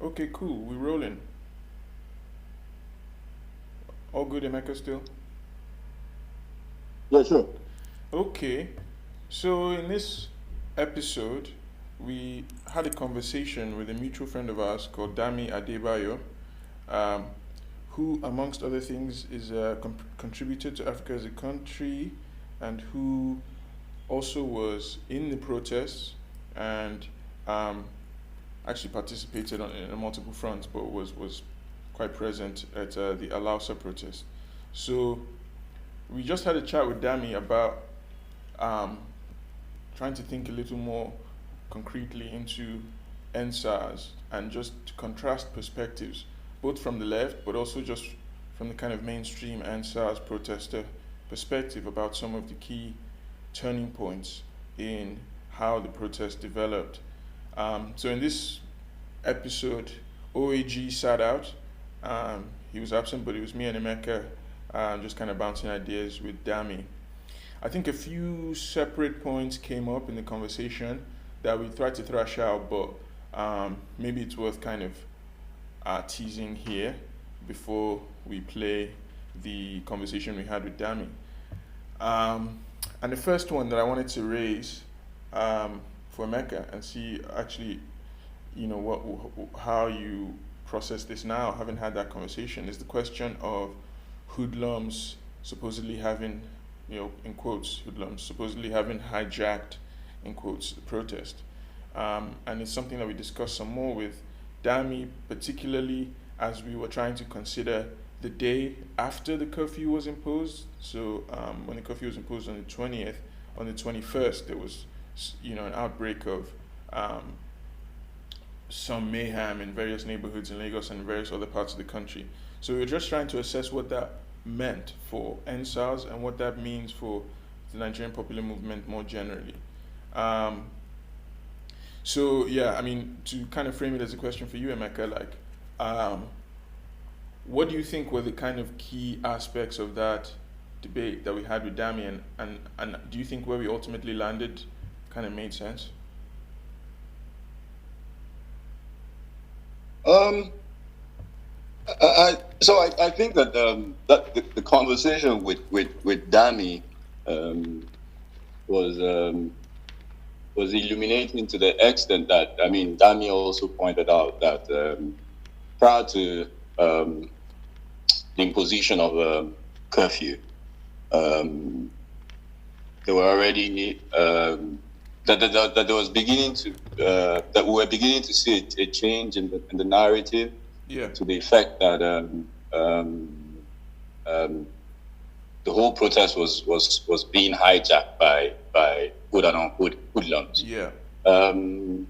Okay, cool. We're rolling. All good, Emeka, still? Yeah, sure. Okay. So, in this episode, we had a conversation with a mutual friend of ours called Dami Adebayo, um, who, amongst other things, is a contributor to Africa as a country and who also was in the protests and um, actually participated in multiple fronts, but was quite present at the Alausa protest. So we just had a chat with Dami about um, trying to think a little more concretely into NSARS and just to contrast perspectives, both from the left, but also just from the kind of mainstream NSARS protester perspective about some of the key turning points in how the protest developed. So in this episode, OAG sat out. He was absent, but it was me and Emeka just kind of bouncing ideas with Dami. I think a few separate points came up in the conversation that we tried to thrash out, but maybe it's worth kind of teasing here before we play the conversation we had with Dami. And the first one that I wanted to raise for Mecca and see actually, how you process this now, having had that conversation, is the question of hoodlums supposedly having, in quotes, hoodlums supposedly having hijacked, in quotes, the protest. And it's something that we discussed some more with Dami, particularly as we were trying to consider the day after the curfew was imposed. So when the curfew was imposed on the 20th, on the 21st, there was, an outbreak of some mayhem in various neighborhoods in Lagos and various other parts of the country. So we were just trying to assess what that meant for NSARS and what that means for the Nigerian popular movement more generally. Um, so yeah, I mean, to kind of frame it as a question for you, Emeka, like, um, what do you think were the kind of key aspects of that debate that we had with Dami, and do you think where we ultimately landed kind of made sense? Um, I think that the conversation with Dami um, was was illuminating to the extent that, I mean, Dami also pointed out that prior to the imposition of curfew, um, there were already that there was beginning to that we were beginning to see a change in the narrative, Yeah. to the effect that um, the whole protest was being hijacked by hoodlums. Yeah. Um,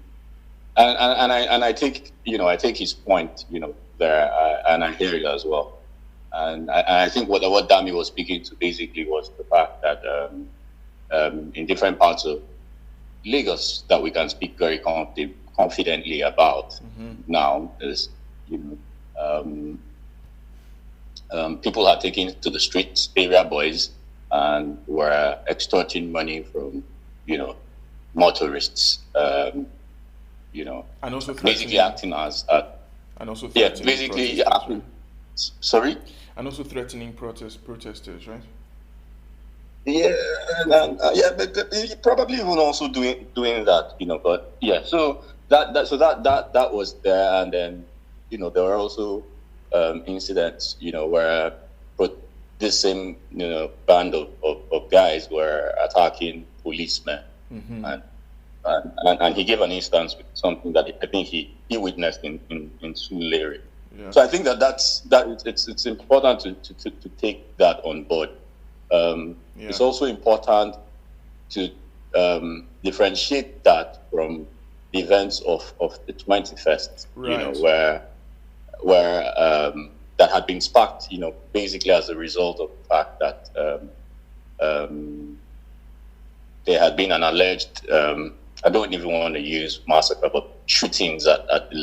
and I take his point, there, and I hear it as well. And I think what Dami was speaking to basically was the fact that in different parts of Lagos that we can speak very confidently about Mm-hmm. now is, um, people are taking to the streets, area boys, and were extorting money from, motorists, And also basically threatening, acting as, and also yeah, threatening basically protesters, right? acting, sorry? And also threatening protesters, right? Yeah, yeah, but he probably even also doing that, But yeah, so that was there, and then there were also incidents, where this same band of guys were attacking policemen, Mm-hmm. and he gave an instance with something that I think he witnessed in Sulere. Yeah. So I think it's important to take that on board. Yeah. It's also important to differentiate that from the events of the 21st, Right. where that had been sparked, basically as a result of the fact that um, there had been an alleged, I don't even want to use massacre, but shootings at the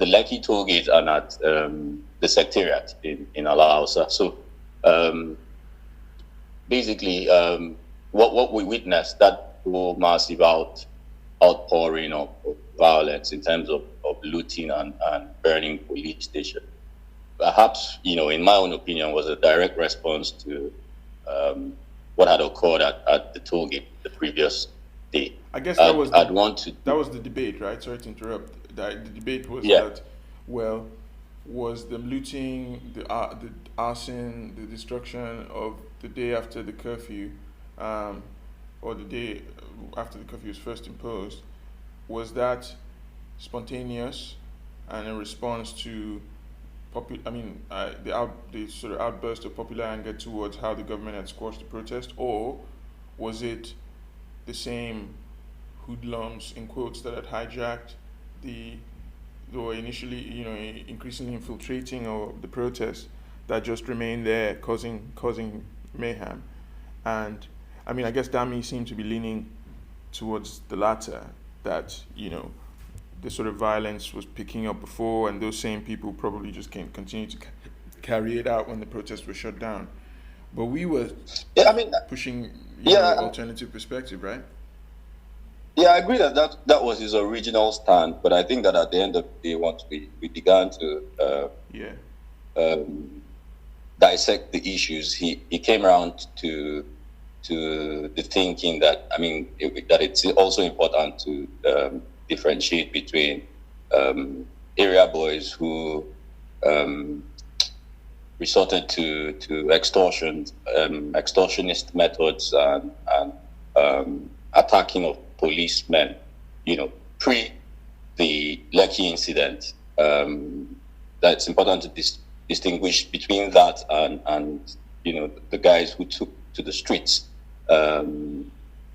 Lekki toll gate, and at the secretariat in Alausa. So basically, what we witnessed, that whole massive outpouring of violence in terms of looting and burning police station. Perhaps, in my own opinion, was a direct response to what had occurred at the toll gate the previous day. I guess that was the debate, right? Sorry to interrupt. The debate was that, well, was the looting, the arson, the destruction of the day after the curfew, or the day after the curfew was first imposed, was that spontaneous and in response to the sort of outburst of popular anger towards how the government had squashed the protest, or was it the same hoodlums in quotes that had hijacked they were initially increasingly infiltrating or the protests that just remained there causing mayhem? And I guess Dami seemed to be leaning towards the latter, that the sort of violence was picking up before, and those same people probably just can continue to carry it out when the protests were shut down. But we were pushing alternative perspective, right? Yeah, I agree that was his original stand, but I think that at the end of the day, once we began to dissect the issues, he came around to the thinking that that it's also important to differentiate between area boys who resorted to extortionist methods and attacking of policemen, pre the Lekki incident. That's important to distinguish between that and the guys who took to the streets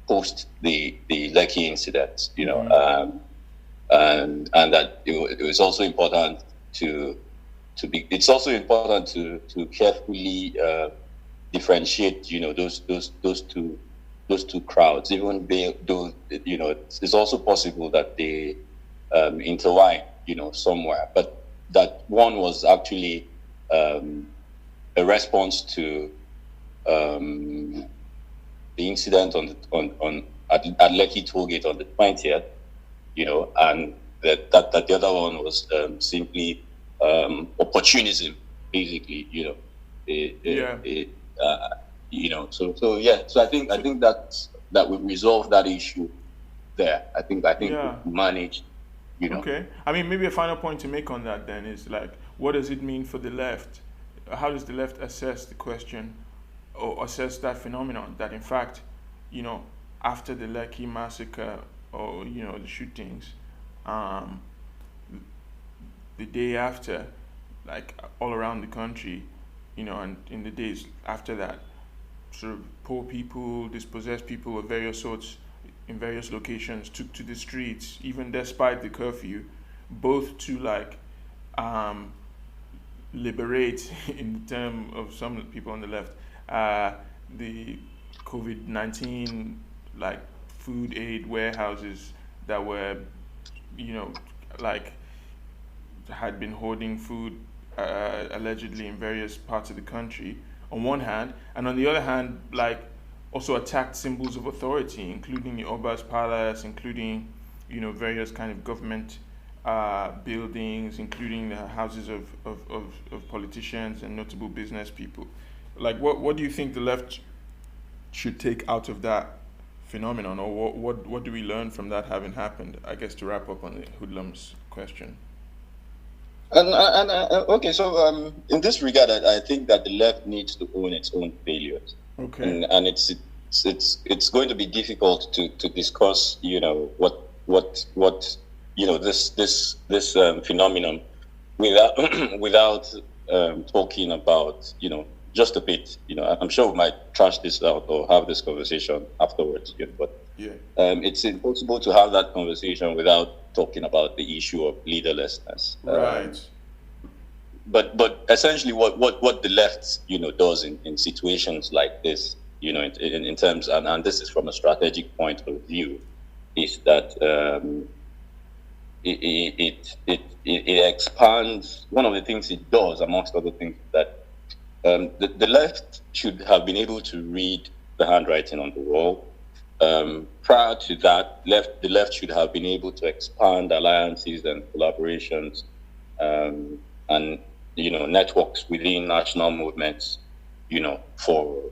post the Lekki incident, and that it was also important to carefully differentiate, those two crowds, even though it's also possible that they intertwine, somewhere, but that one was actually a response to the incident at Lekki Tollgate on the 20th, and that the other one was simply opportunism, basically, So I think that we resolve that issue there. I think we managed. Okay. Maybe a final point to make on that then is, like, what does it mean for the left? How does the left assess the question or assess that phenomenon that, in fact, after the Lekki massacre or, the shootings, the day after, like, all around the country, and in the days after that, sort of poor people, dispossessed people of various sorts in various locations took to the streets, even despite the curfew, both to liberate, in terms of some people on the left, the COVID-19 food aid warehouses that were, had been hoarding food allegedly in various parts of the country, on one hand, and on the other hand, also attacked symbols of authority, including the Oba's Palace, including, various kind of government buildings, including the houses of politicians and notable business people. What do you think the left should take out of that phenomenon, or what do we learn from that having happened? I guess to wrap up on the hoodlums question. Okay, so in this regard, I think that the left needs to own its own failures. Okay. And it's going to be difficult to discuss, what this phenomenon without talking about, just a bit. I'm sure we might trash this out or have this conversation afterwards. But it's impossible to have that conversation without talking about the issue of leaderlessness. Right. But essentially, what the left does in situations like this, in terms, and this is from a strategic point of view, is that it expands. One of the things it does, amongst other things, that the left should have been able to read the handwriting on the wall, prior to that, the left should have been able to expand alliances and collaborations, and networks within national movements, for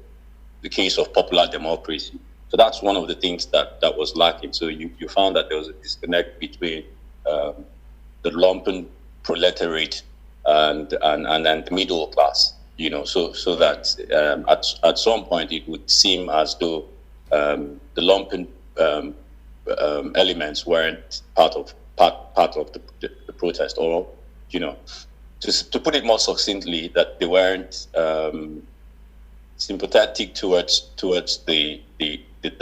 the case of popular democracy. So that's one of the things that was lacking. So you found that there was a disconnect between the lumpen proletariat and the middle class. So that at some point it would seem as though the lumpen elements weren't part of the protest, or to put it more succinctly, that they weren't sympathetic towards the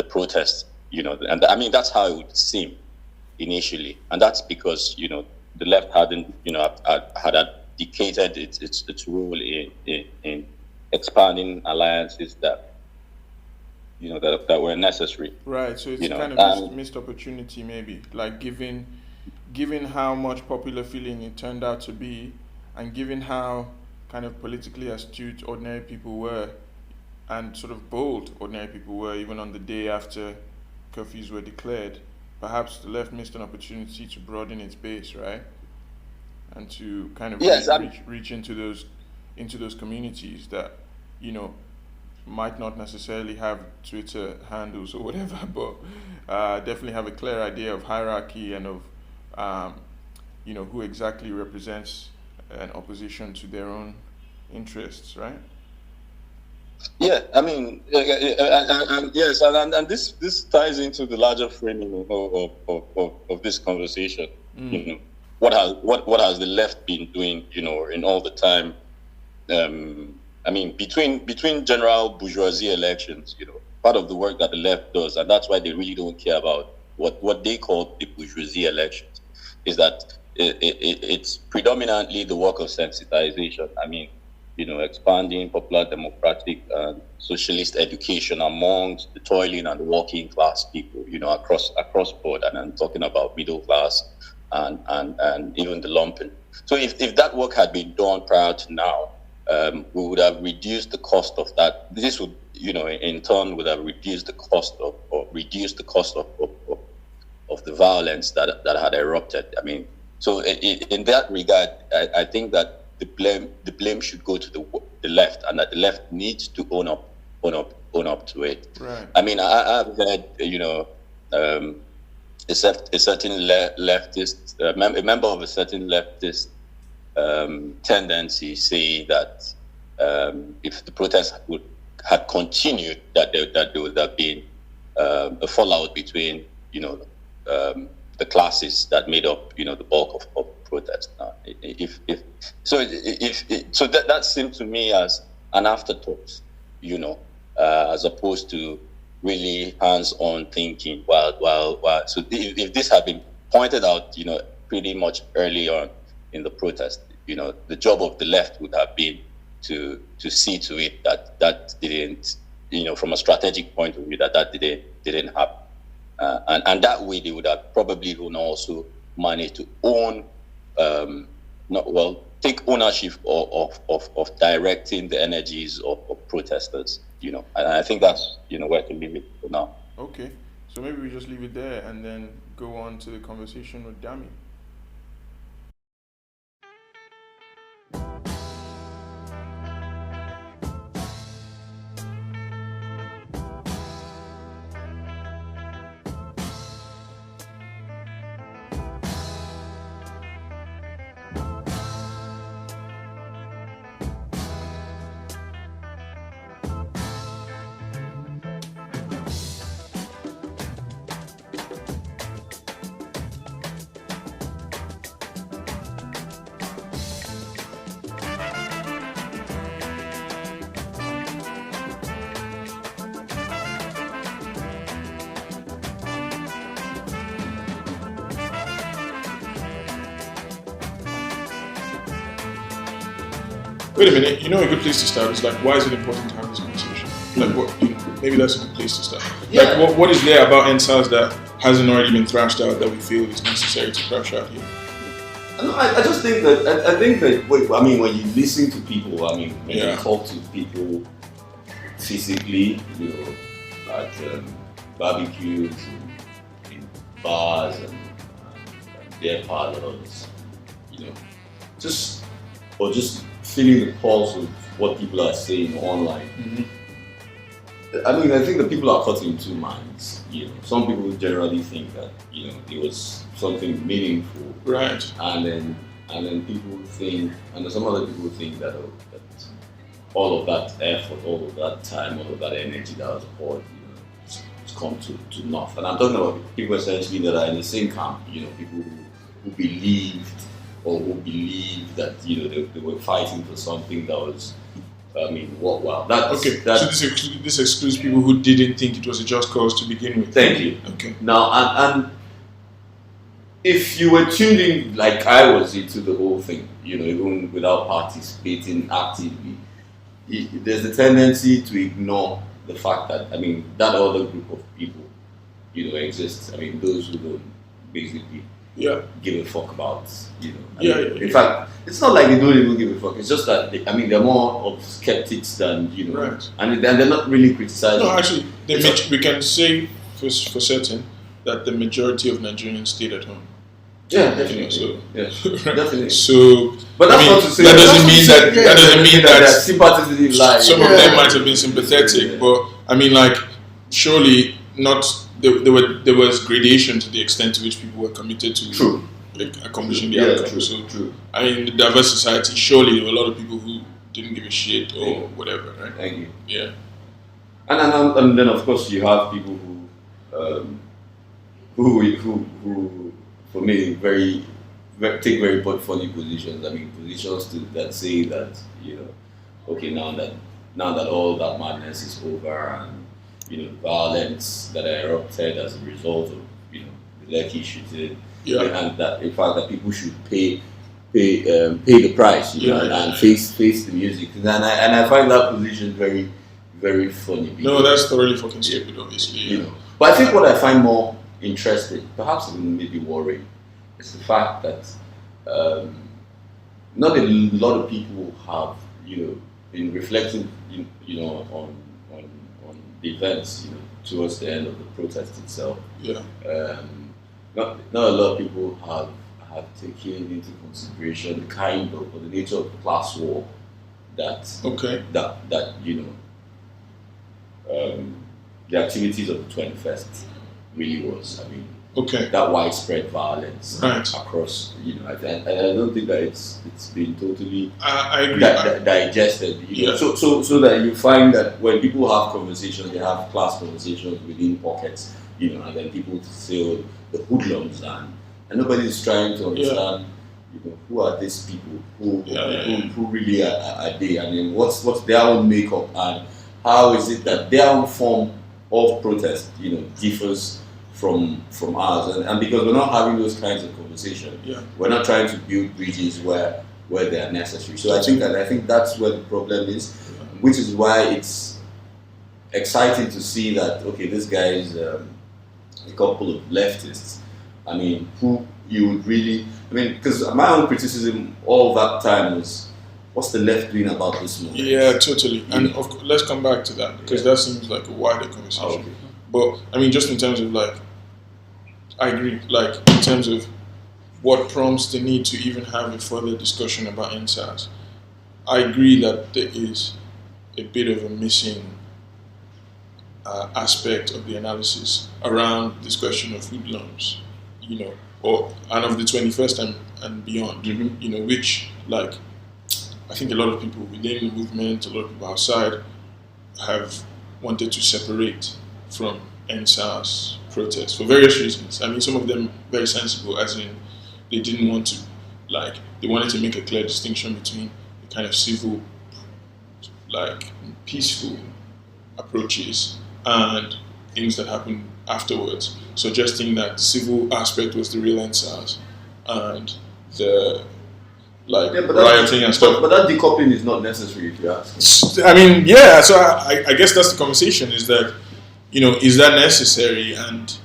protest, and I mean that's how it would seem initially, and that's because the left hadn't had abdicated its role in expanding alliances that were necessary. Right. So it's kind of missed opportunity, maybe, like given how much popular feeling it turned out to be, and given how kind of politically astute ordinary people were, and sort of bold ordinary people were, even on the day after curfews were declared. Perhaps the left missed an opportunity to broaden its base, right? And to kind of reach into those communities that might not necessarily have Twitter handles or whatever, but definitely have a clear idea of hierarchy and of who exactly represents an opposition to their own interests, right? Yeah, I mean, yes, and this ties into the larger framing of this conversation. What has the left been doing, in all the time? I mean, between general bourgeoisie elections, part of the work that the left does, and that's why they really don't care about what they call the bourgeoisie elections, is that it's predominantly the work of sensitization. I mean, expanding popular democratic and socialist education amongst the toiling and the working class people, across board. And I'm talking about middle class and even the lumpen. So if that work had been done prior to now, we would have reduced the cost of that. This would, in turn, would have reduced the cost of the violence that had erupted. I mean, so in that regard, I think that the blame should go to the left, and that the left needs to own up to it. Right. I mean, I've heard a certain leftist, a member of a certain leftist tendency say that if the protest had continued, that there would have been a fallout between the classes that made up the bulk of protest. So that seemed to me as an afterthought, as opposed to really hands-on thinking. So if this had been pointed out, pretty much early on in the protest, the job of the left would have been to see to it that didn't, from a strategic point of view, that didn't happen. And that way they would have probably even also managed to own, take ownership of directing the energies of protesters, and I think that's, where to leave it for now. Okay, so maybe we just leave it there and then go on to the conversation with Dami. Wait a minute, a good place to start is like, why is it important to have this conversation? Like, what, maybe that's a good place to start. Yeah. Like, what is there about NSAS that hasn't already been thrashed out that we feel is necessary to thrash out here? No, I just think that, when you listen to people, when you talk to people physically, barbecues, in bars and beer parlors, just feeling the pulse of what people are saying online. I mean, I think that people are caught in two minds. Some people generally think that it was something meaningful, right? And then people think, and then some other people think that, that all of that effort, all of that time, all of that energy that was poured, it's come to naught. And I'm talking about people essentially that are in the same camp. People who believed or who believe that they were fighting for something that was. I mean, so this excludes people who didn't think it was a just cause to begin with. Thank you. Okay. Now, and if you were tuned in like I was into the whole thing, even without participating actively, there's a tendency to ignore the fact that that other group of people, exists. I mean, those who don't basically. Give a fuck about, In fact, it's not like they don't even give a fuck. It's just that they're more of skeptics than right. And they're not really criticizing. No, actually, we can say for certain that the majority of Nigerians stayed at home. Yeah, definitely. Definitely. So, but that's not to say that doesn't mean that sympathy didn't lie. Some of them might have been sympathetic, but surely not. There was gradation to the extent to which people were committed to accomplishing the outcome. True. In the diverse society, surely there were a lot of people who didn't give a shit or whatever, right? Thank you. Yeah. And then of course you have people who for me take very funny positions. Positions that say that okay, now that all that madness is over and violence that erupted as a result of the Lekki shooting, and that in fact that people should pay the price, and face the music, and I find that position very, very funny. No, that's thoroughly fucking stupid, obviously. But I think what I find more interesting, perhaps even maybe worrying, is the fact that not a lot of people have been reflecting on the events towards the end of the protest itself. Not a lot of people have taken into consideration the nature of the class war that the activities of the 21st really was. That widespread violence across, I don't think that it's been totally I agree. Digested. So that you find that when people have conversations, they have class conversations within pockets, and then people say the hoodlums and nobody's trying to understand, who are these people, who really are they? What's their own makeup, and how is it that their own form of protest, differs from ours, and because we're not having those kinds of conversations, we're not trying to build bridges where they are necessary. So I think that's where the problem is, which is why it's exciting to see that this guy is a couple of leftists. Who you would really, because my own criticism all that time was, what's the left doing about this movement? Yeah, totally. And of course, let's come back to that because that seems like a wider conversation. Okay. But just in terms of I agree. In terms of what prompts the need to even have a further discussion about NSAS, I agree that there is a bit of a missing aspect of the analysis around this question of hoodlums, and of the 21st and beyond, which I think a lot of people within the movement, a lot of people outside have wanted to separate from NSAS protests for various reasons. Some of them very sensible, as in they didn't want to, they wanted to make a clear distinction between the kind of civil, peaceful approaches and things that happened afterwards, suggesting that the civil aspect was the real NSAS and the rioting and stuff. But that decoupling is not necessary, if you ask me. So I guess that's the conversation, is that, is that necessary, and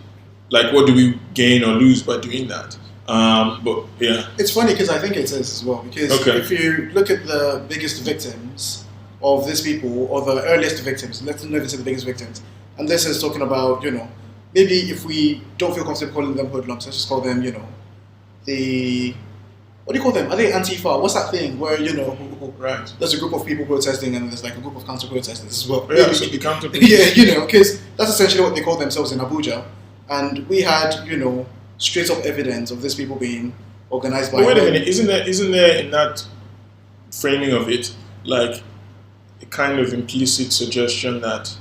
what do we gain or lose by doing that? But yeah. It's funny because I think it is as well, because if you look at the biggest victims of these people, or the earliest victims, let's never say the biggest victims, and this is talking about, maybe if we don't feel comfortable calling them hoodlums, let's just call them, the, what do you call them? Are they Antifa? What's that thing where, right. there's a group of people protesting and there's like a group of counter-protesters as well. Yeah, so the counter because that's essentially what they call themselves in Abuja. And we had, straight up evidence of these people being organized by... But wait a minute, isn't there in that framing of it, like a kind of implicit suggestion that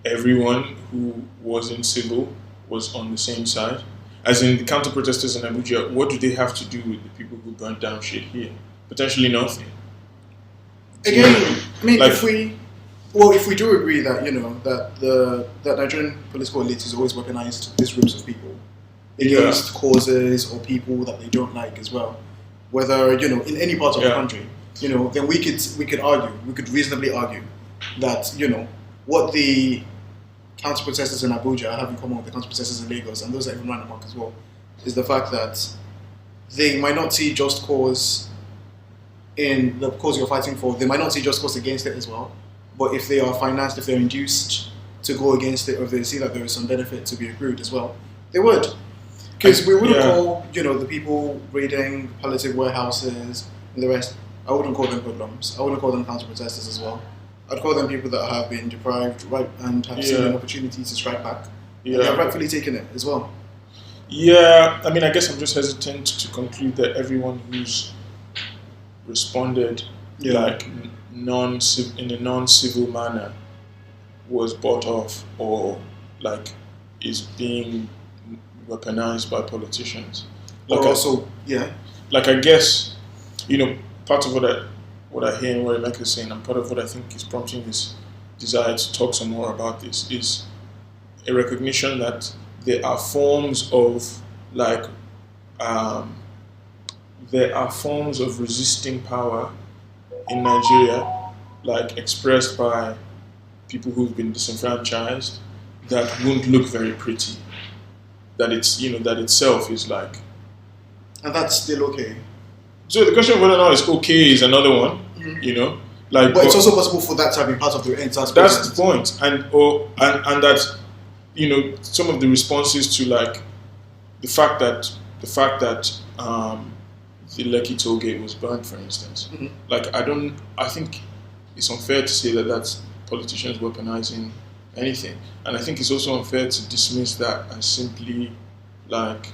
everyone who was in civil was on the same side? As in the counter-protesters in Abuja, what do they have to do with the people who burnt down shit here? Potentially nothing. Again, I mean, like, if we do agree that, that Nigerian political elite has always weaponized these groups of people against causes or people that they don't like as well, whether, in any part of the country, then we could reasonably argue that, what the counter-protesters in Abuja have in common with the counter-protesters in Lagos, and those that even ran amok as well, is the fact that they might not see just cause in the cause you're fighting for, they might not see just cause against it as well, but if they are financed, if they're induced to go against it, or if they see that there is some benefit to be accrued as well, they would. Because we wouldn't call, the people raiding palliative warehouses and the rest, I wouldn't call them hoodlums. I wouldn't call them counter-protesters as well. I'd call them people that have been deprived, right, and have seen an opportunity to strike back. And they have rightfully taken it as well. Yeah, I mean, I guess I'm just hesitant to conclude that everyone who's responded like in a non-civil manner was bought off or like is being weaponized by politicians. Like like I guess, part of what I hear and what Emeka is saying, and part of what I think is prompting this desire to talk some more about this is a recognition that there are forms of resisting power in Nigeria, like expressed by people who've been disenfranchised, that won't look very pretty. That it's that itself is like, and that's still okay. So the question of whether or not it's okay is another one, but it's also possible for that to have been part of the entire process. That's the point, and that some of the responses to like the fact that the Lekki toll gate was burned, for instance. I think it's unfair to say that that's politicians weaponizing anything, and I think it's also unfair to dismiss that as simply like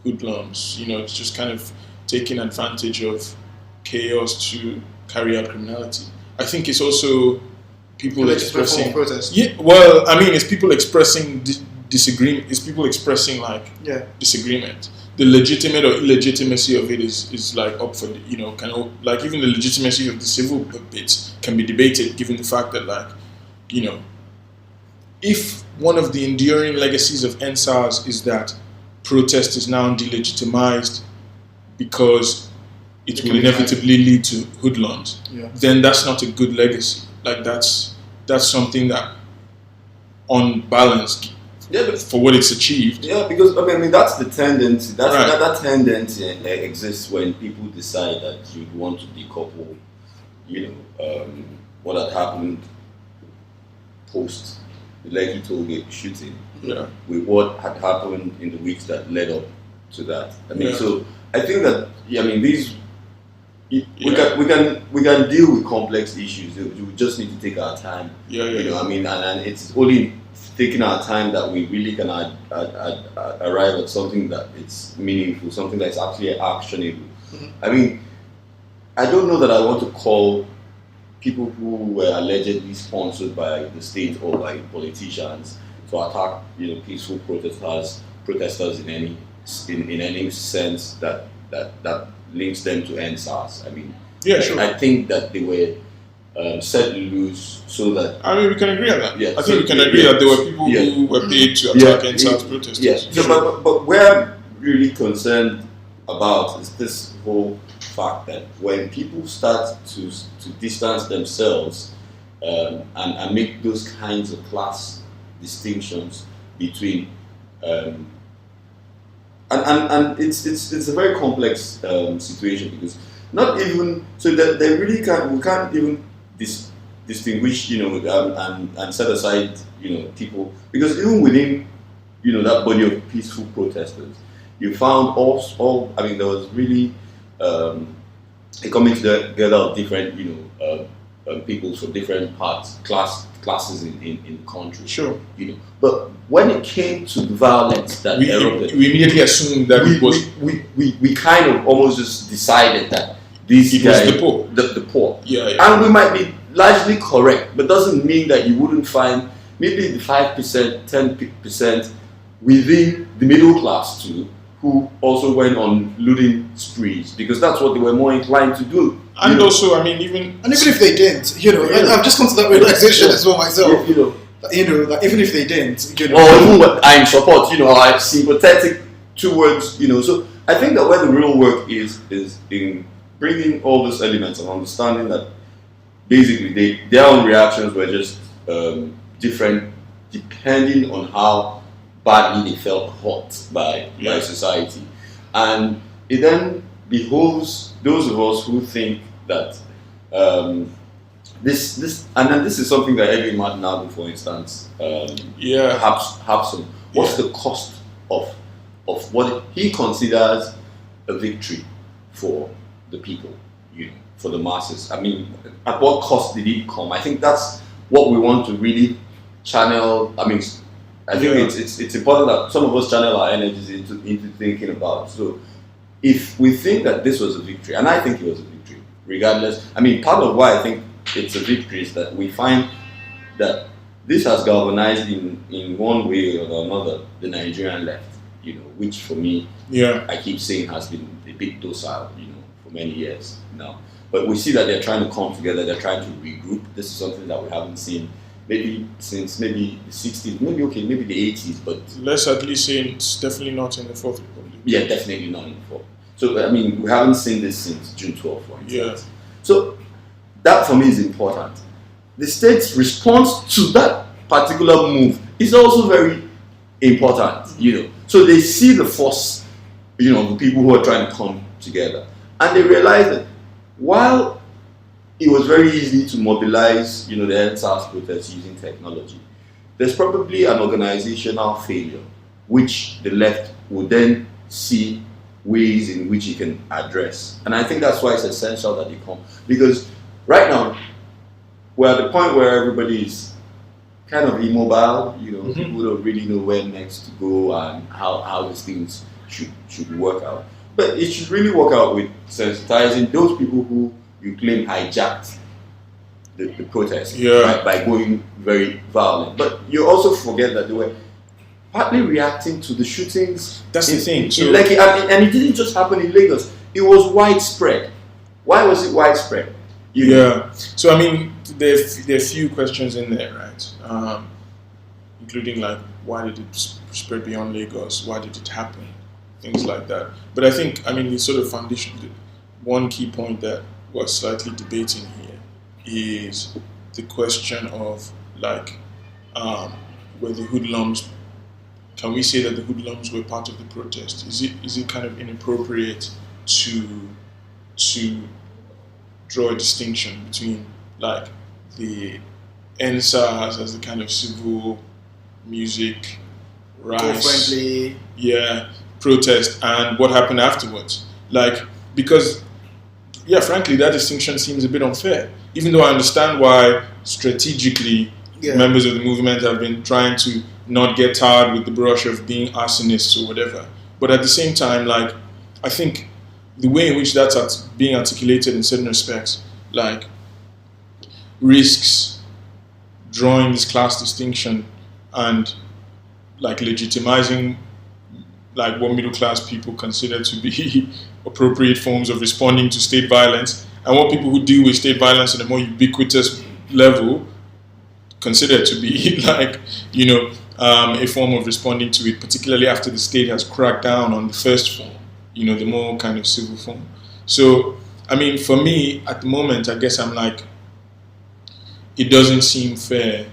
hoodlums. It's just kind of taking advantage of chaos to carry out criminality. I think it's also people expressing protest. Yeah, well, I mean, it's people expressing disagreement. It's people expressing disagreement. The legitimate or illegitimacy of it is like up for like even the legitimacy of the civil bits can be debated, given the fact that if one of the enduring legacies of NSAS is that protest is now delegitimized because it will inevitably lead to hoodlums, then that's not a good legacy. Like that's something that, on balance, for what it's achieved. Yeah, because I mean that's the tendency. That tendency exists when people decide that you want to decouple, what had happened post the Lekki tollgate shooting with what had happened in the weeks that led up to that. I mean, so I think that we can deal with complex issues. We just need to take our time. I mean, and it's only taking our time that we really can arrive at something that it's meaningful, something that's actually actionable. I mean, I don't know that I want to call people who were allegedly sponsored by the state or by politicians to attack, peaceful protesters in any sense that links them to NSAS. I mean, I think that they were set loose so that... I mean, we can agree on that. Yeah, I think we can agree that there were people who were paid to attack NSAS protesters. Yes, but where I'm really concerned about is this whole fact that when people start to distance themselves and make those kinds of class distinctions between and it's a very complex situation, because not even so that they really we can't even distinguish, and set aside, people, because even within, that body of peaceful protesters, you found all. I mean, there was really a coming together of different, people from different classes in the country. Sure. But when it came to the violence that we immediately assumed that we kind of almost just decided that these guys was the poor. The poor. Yeah. And we might be largely correct, but doesn't mean that you wouldn't find maybe the 5%, 10% within the middle class too, who also went on looting sprees, because that's what they were more inclined to do. And also, I mean, even if they didn't, I've just come to that realization as well myself. That even if they didn't, or even what I'm support, I'm sympathetic towards, So I think that where the real work is in bringing all those elements and understanding that basically their own reactions were just different depending on how badly they felt hurt by society, and it then behoves those of us who think that this is something that Edwin Martinado, for instance, have some. What's the cost of what he considers a victory for the people, for the masses? I mean, at what cost did it come? I think that's what we want to really channel. I mean, I think it's important that some of us channel our energies into thinking about. So, if we think that this was a victory, and I think it was a victory, regardless. I mean, part of why I think it's a victory is that we find that this has galvanized in one way or another the Nigerian left, which for me, I keep saying has been a bit docile, for many years now. But we see that they're trying to come together, they're trying to regroup. This is something that we haven't seen maybe since maybe the 60s, maybe the 80s, but let's at least say it's definitely not in the Fourth Republic. Yeah, definitely not in the Fourth. So I mean, we haven't seen this since June 12th, for instance. Yeah. So that for me is important. The state's response to that particular move is also very important, So they see the force, the people who are trying to come together, and they realize that while it was very easy to mobilize, the NSAS protests using technology, there's probably an organizational failure, which the left will then see ways in which it can address. And I think that's why it's essential that they come. Because right now, we're at the point where everybody is kind of immobile, people don't really know where next to go and how these things should work out. But it should really work out with sensitizing those people who you claim hijacked the protest by going very violent. But you also forget that they were partly reacting to the shootings. That's the thing. And it didn't just happen in Lagos. It was widespread. Why was it widespread? So I mean, there are a few questions in there, right? Including like, why did it spread beyond Lagos? Why did it happen? Things like that. But I think, I mean, the sort of foundation, one key point that we're slightly debating here is the question of like, were the hoodlums, can we say that the hoodlums were part of the protest? Is it kind of inappropriate to draw a distinction between like the NSAS as the kind of civil music rise, protest, and what happened afterwards? Like, because frankly, that distinction seems a bit unfair. Even though I understand why strategically members of the movement have been trying to not get tarred with the brush of being arsonists or whatever. But at the same time, like, I think the way in which that's being articulated in certain respects, like, risks drawing this class distinction and like legitimizing like what middle class people consider to be appropriate forms of responding to state violence, and what people who deal with state violence on a more ubiquitous level consider to be like, a form of responding to it, particularly after the state has cracked down on the first form, the more kind of civil form. So, I mean, for me, at the moment, I guess I'm like, it doesn't seem fair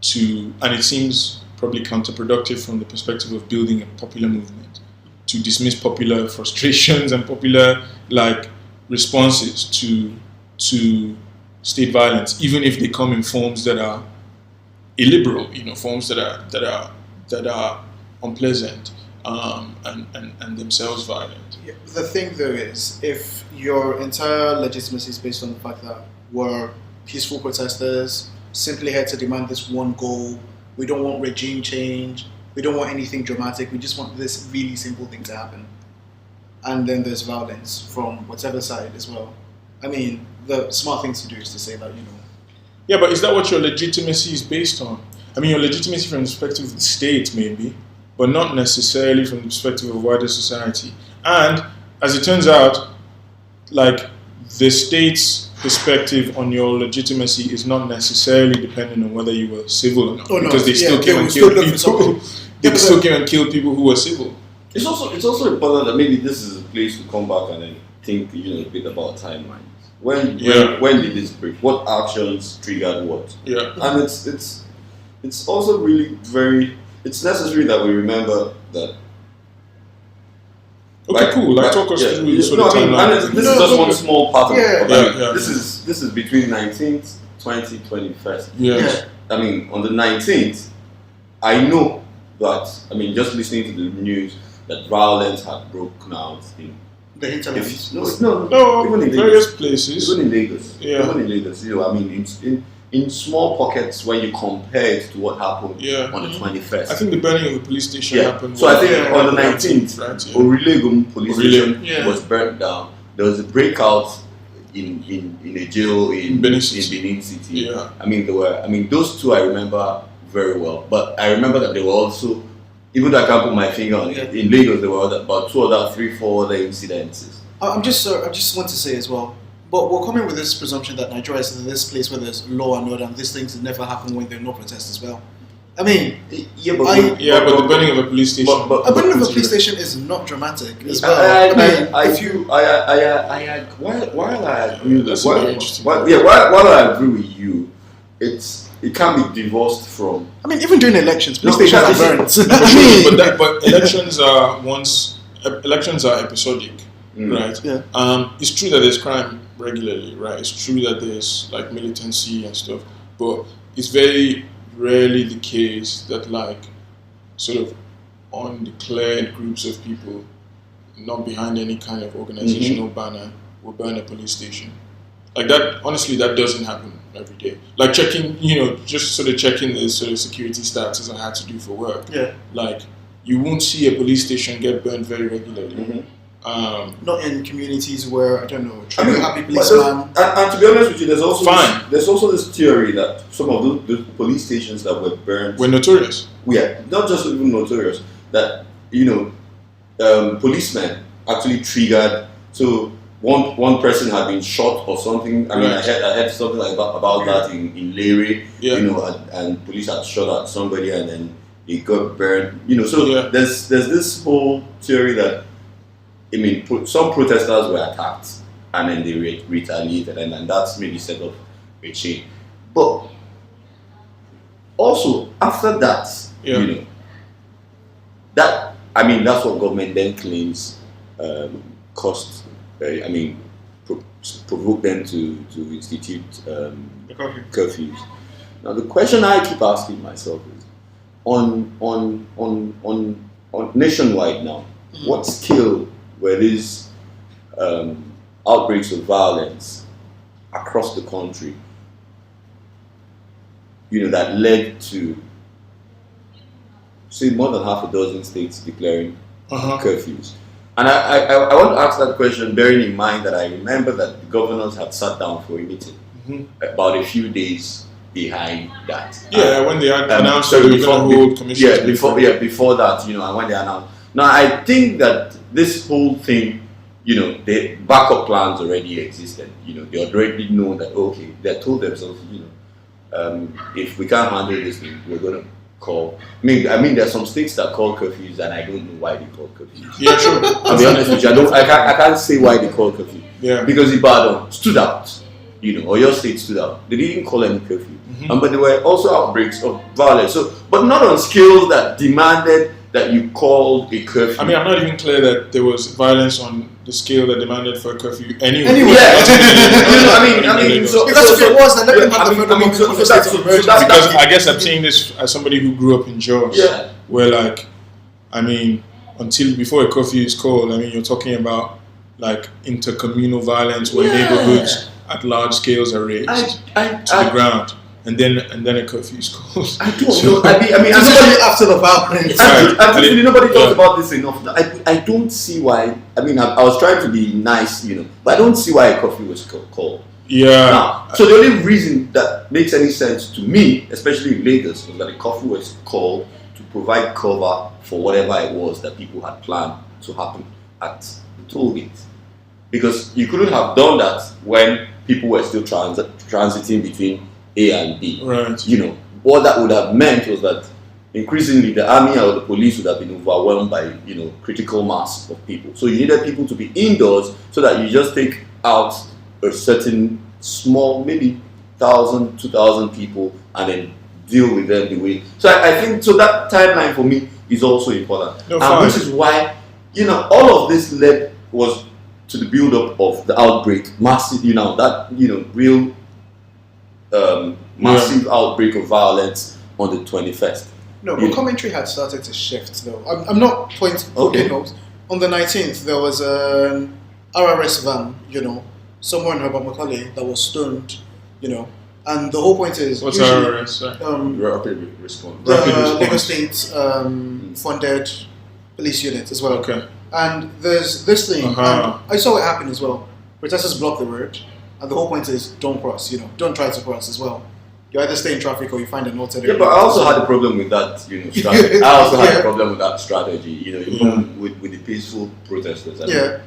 to, and it seems probably counterproductive from the perspective of building a popular movement, to dismiss popular frustrations and popular like responses to state violence, even if they come in forms that are illiberal, forms that are unpleasant, and themselves violent. Yeah, the thing though is, if your entire legitimacy is based on the fact that we're peaceful protesters, simply here to demand this one goal, we don't want regime change, we don't want anything dramatic, we just want this really simple thing to happen. And then there's violence from whatever side as well. I mean, the smart thing to do is to say that, Yeah, but is that what your legitimacy is based on? I mean, your legitimacy from the perspective of the state, maybe, but not necessarily from the perspective of wider society. And as it turns out, like, the state's perspective on your legitimacy is not necessarily dependent on whether you were civil or not, because they still came and killed people. They still came and killed people who were civil. It's also important that maybe this is a place to come back and then think, a bit about timelines. When did this break? What actions triggered what? Yeah. And it's also really it's necessary that we remember that. Okay, cool. Talk us through this timeline. This is just one small part of it. Yeah. This is between 19th, 20th, 21st. Yes. I mean, on the 19th, I know that, just listening to the news, that violence had broken out in the hinterlands. No, even in various places. Even in Lagos. Yeah. Even in Lagos. In small pockets when you compare it to what happened on the 21st. I think the burning of the police station happened. So I think on the 19th, right? Orilegum police station was burnt down. There was a breakout in a jail in Benin City. Yeah. Those two I remember very well. But I remember that there were also, even though I can't put my finger on it, in Lagos there were about 3-4 other incidences. I just want to say as well, but we're coming with this presumption that Nigeria is this place where there's law and order, and these things never happen when there are no protests as well. I mean, but the burning of a police station. A burning of a police station is not dramatic as well. While I agree with you, it can be divorced from. I mean, even during elections, police stations are burnt. But elections are episodic, right? Yeah. It's true that there's crime regularly, right? It's true that there's like militancy and stuff, but it's very rarely the case that like sort of undeclared groups of people, not behind any kind of organizational banner, will burn a police station. Like that, honestly, that doesn't happen every day. Like checking, just sort of checking the sort of security stats as I had to do for work. Yeah. Like you won't see a police station get burned very regularly. Not in communities where, I don't know, happy policeman. And to be honest with you, there's also this theory that some of the police stations that were burned were notorious. Yeah, not just even notorious. That policemen actually triggered. So one person had been shot or something. I heard something like that about that in Lere. Yeah. And police had shot at somebody and then it got burned. There's this whole theory that. Some protesters were attacked and then they retaliated, and that's maybe set up a chain. But also after that, that's what government then claims caused. Provoked them to institute curfews. Now the question I keep asking myself is, on nationwide now, what scale were these outbreaks of violence across the country, that led to, say, more than half a dozen states declaring curfews? And I want to ask that question bearing in mind that I remember that the governors had sat down for a meeting about a few days behind that. Yeah, when they had announced that they were going to hold commissions. Before that, and when they announced. Now, I think that this whole thing, the backup plans already existed. They already know that, okay, they told themselves, if we can't handle this thing, we're going to call. I mean, there are some states that call curfews, and I don't know why they call curfews. Yeah, sure. I'll be honest with you, I can't say why they call curfew. Yeah. Because Ibadan stood out, or your state stood out. They didn't call any curfew. But there were also outbreaks of violence. So, but not on scales that demanded that you called a curfew. I mean, I'm not even clear that there was violence on the scale that demanded for a curfew anyway. Yeah, so because if it was, then let them have the federal government so for that's state of so emergency. Because I guess I'm saying this as somebody who grew up in Jos, Yeah. where like, I mean, until before a curfew is called, I mean, you're talking about like intercommunal violence where neighborhoods at large scales are razed to the ground, and then a curfew is called. I don't know. I mean, Especially after the violence. Actually, nobody talks about this enough. I don't see why. I mean, I was trying to be nice, but I don't see why a curfew was called. Yeah. Now, so the only reason that makes any sense to me, especially in Lagos, was that a curfew was called to provide cover for whatever it was that people had planned to happen at the toll gate. Because you couldn't have done that when people were still transiting between A and B. Right. What that would have meant was that increasingly the army or the police would have been overwhelmed by, critical mass of people. So you needed people to be indoors so that you just take out a certain small, maybe 1,000, 2,000 people and then deal with them the way. So I think, so that timeline for me is also important. No, and which is why, all of this was to the build-up of the outbreak, massive, real massive outbreak of violence on the 21st. No, but commentary had started to shift though. I'm not pointing notes. On the 19th, there was an RRS van, somewhere in Herbert Macaulay that was stoned, and the whole point is... What's RRS? Rapid response. The Lagos State funded police unit as well. Okay. And there's this thing, Uh-huh. and I saw it happen as well. Protesters block the road, and the whole point is don't cross, don't try to cross as well. You either stay in traffic or you find an alternative. Yeah, but I also had a problem with that, strategy. I also had a problem with that strategy, even with the peaceful protesters. There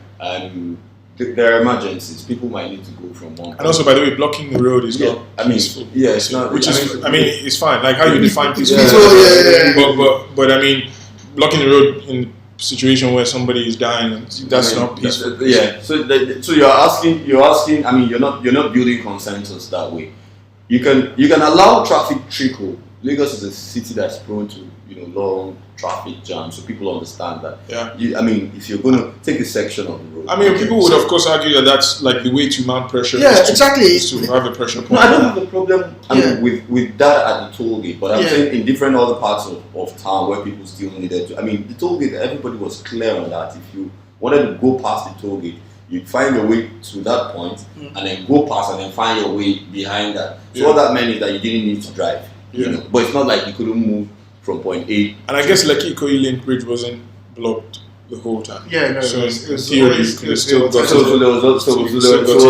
are emergencies. People might need to go from one. And also, by the way, blocking the road is not peaceful. Yeah, it's not. It's fine. Like how you define peaceful. But I mean, blocking the road in a situation where somebody is dying, that's not peaceful. So you're asking. I mean, you're not building consensus that way. You can allow traffic trickle. Lagos is a city that's prone to long traffic jams, so people understand that. Yeah. If you're going to take a section of the road. I mean, people would of course argue that that's like the way to mount pressure. Yeah, exactly. Is to have a pressure point. No, I don't have a problem with that at the toll gate, but I'm saying in different other parts of town where people still needed to. I mean, the toll gate, everybody was clear on that. If you wanted to go past the toll gate, you'd find your way to that point and then go past and then find your way behind that. So what that meant is that you didn't need to drive. But it's not like you couldn't move from point A. And I guess Lekki Ikoyi Link Bridge wasn't blocked the whole time. Yeah, no. So it was theory, always- you could still got So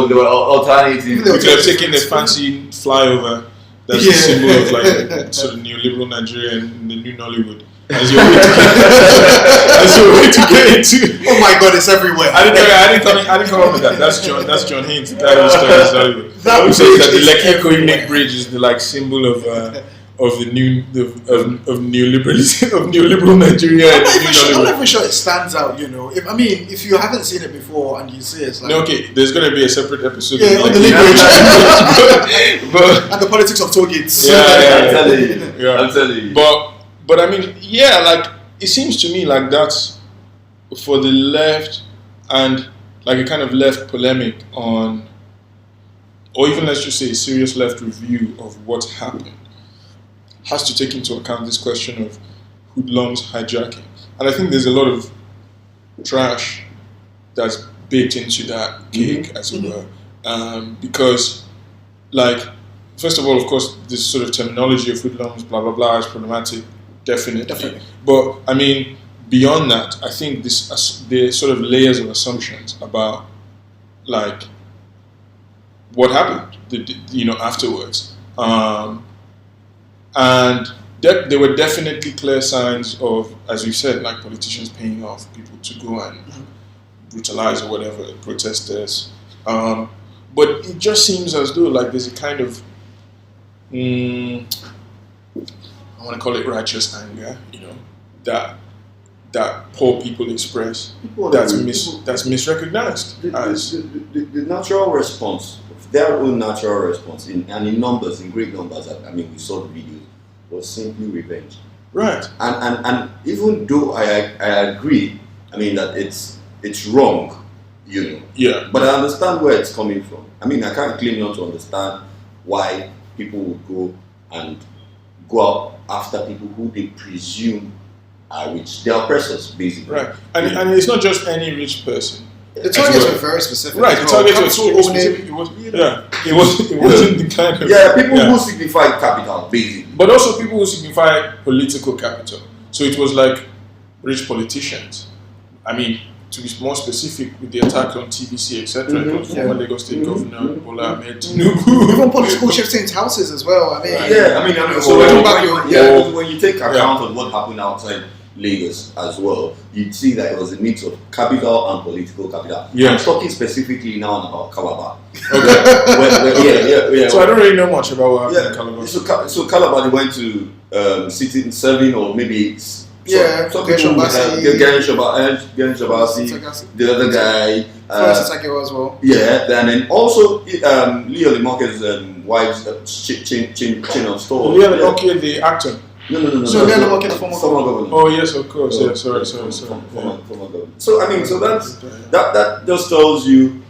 there were alternatives. Even You though- could have taken the fancy flyover that's a symbol of like sort of neoliberal Nigeria and the new Nollywood as your way to get into. Oh my God, it's everywhere. I didn't come up with that. That's John Haynes, the guy who started Nollywood. That Who says that the bridge is Lekki Ikoyi everywhere. Link Bridge is the like symbol of the new of neoliberalism of neoliberal Nigeria. I'm And not even new sure. I'm not Nollywood. even sure it stands out. If you haven't seen it before and you see it, it's like No, okay, there's gonna be a separate episode. Yeah, on like, the link but and the politics of toll gates. Yeah, I'm telling you. Yeah. I'm telling you. But I mean, like it seems to me like that's for the left and like a kind of left polemic on, or even let's just say a serious left review of what's happened, has to take into account this question of hoodlums hijacking. And I think there's a lot of trash that's baked into that cake, as it were. Because, like, first of all, of course, this sort of terminology of hoodlums, blah, blah, blah, is problematic, definitely. But, I mean, beyond that, I think the sort of layers of assumptions about, like, what happened, afterwards. And there were definitely clear signs of, as you said, like politicians paying off people to go and brutalize or whatever protesters. But it just seems as though like there's a kind of, I want to call it righteous anger, that poor people express that's misrecognized as the natural response, their own natural response, and in numbers, in great numbers. I mean, we saw the videos, was simply revenge. Right. And even though I agree, I mean that it's wrong, Yeah. but I understand where it's coming from. I mean, I can't claim not to understand why people would go and go out after people who they presume are rich. They are oppressors, basically. Right. And it's not just any rich person. The targets were very specific. Right, the targets were extremely specific. It wasn't the kind of... people who signify capital, basically. But also people who signify political capital. So it was like rich politicians. I mean, to be more specific, with the attack on TBC, etc., it was former Lagos State Governor Bola Ahmed Tinubu. Even political shifting into houses as well. I mean, when you take account of what happened outside Lagos as well, you'd see that it was a mix of capital and political capital. Yeah. I'm talking specifically now about Calabar. Okay. So I don't really know much about what happened in Calabar. So Calabar, they went to sitting, serving, or maybe some people would have Garen Shabasi, the other guy. First as well. Yeah, and then also Leo Lemoke's wife's chain of store. Leo Lemoke, the actor. No. So Leo Lemoke, the former governor. Oh yes, of course. Yeah, sorry. Former governor. So I mean, so that just tells you.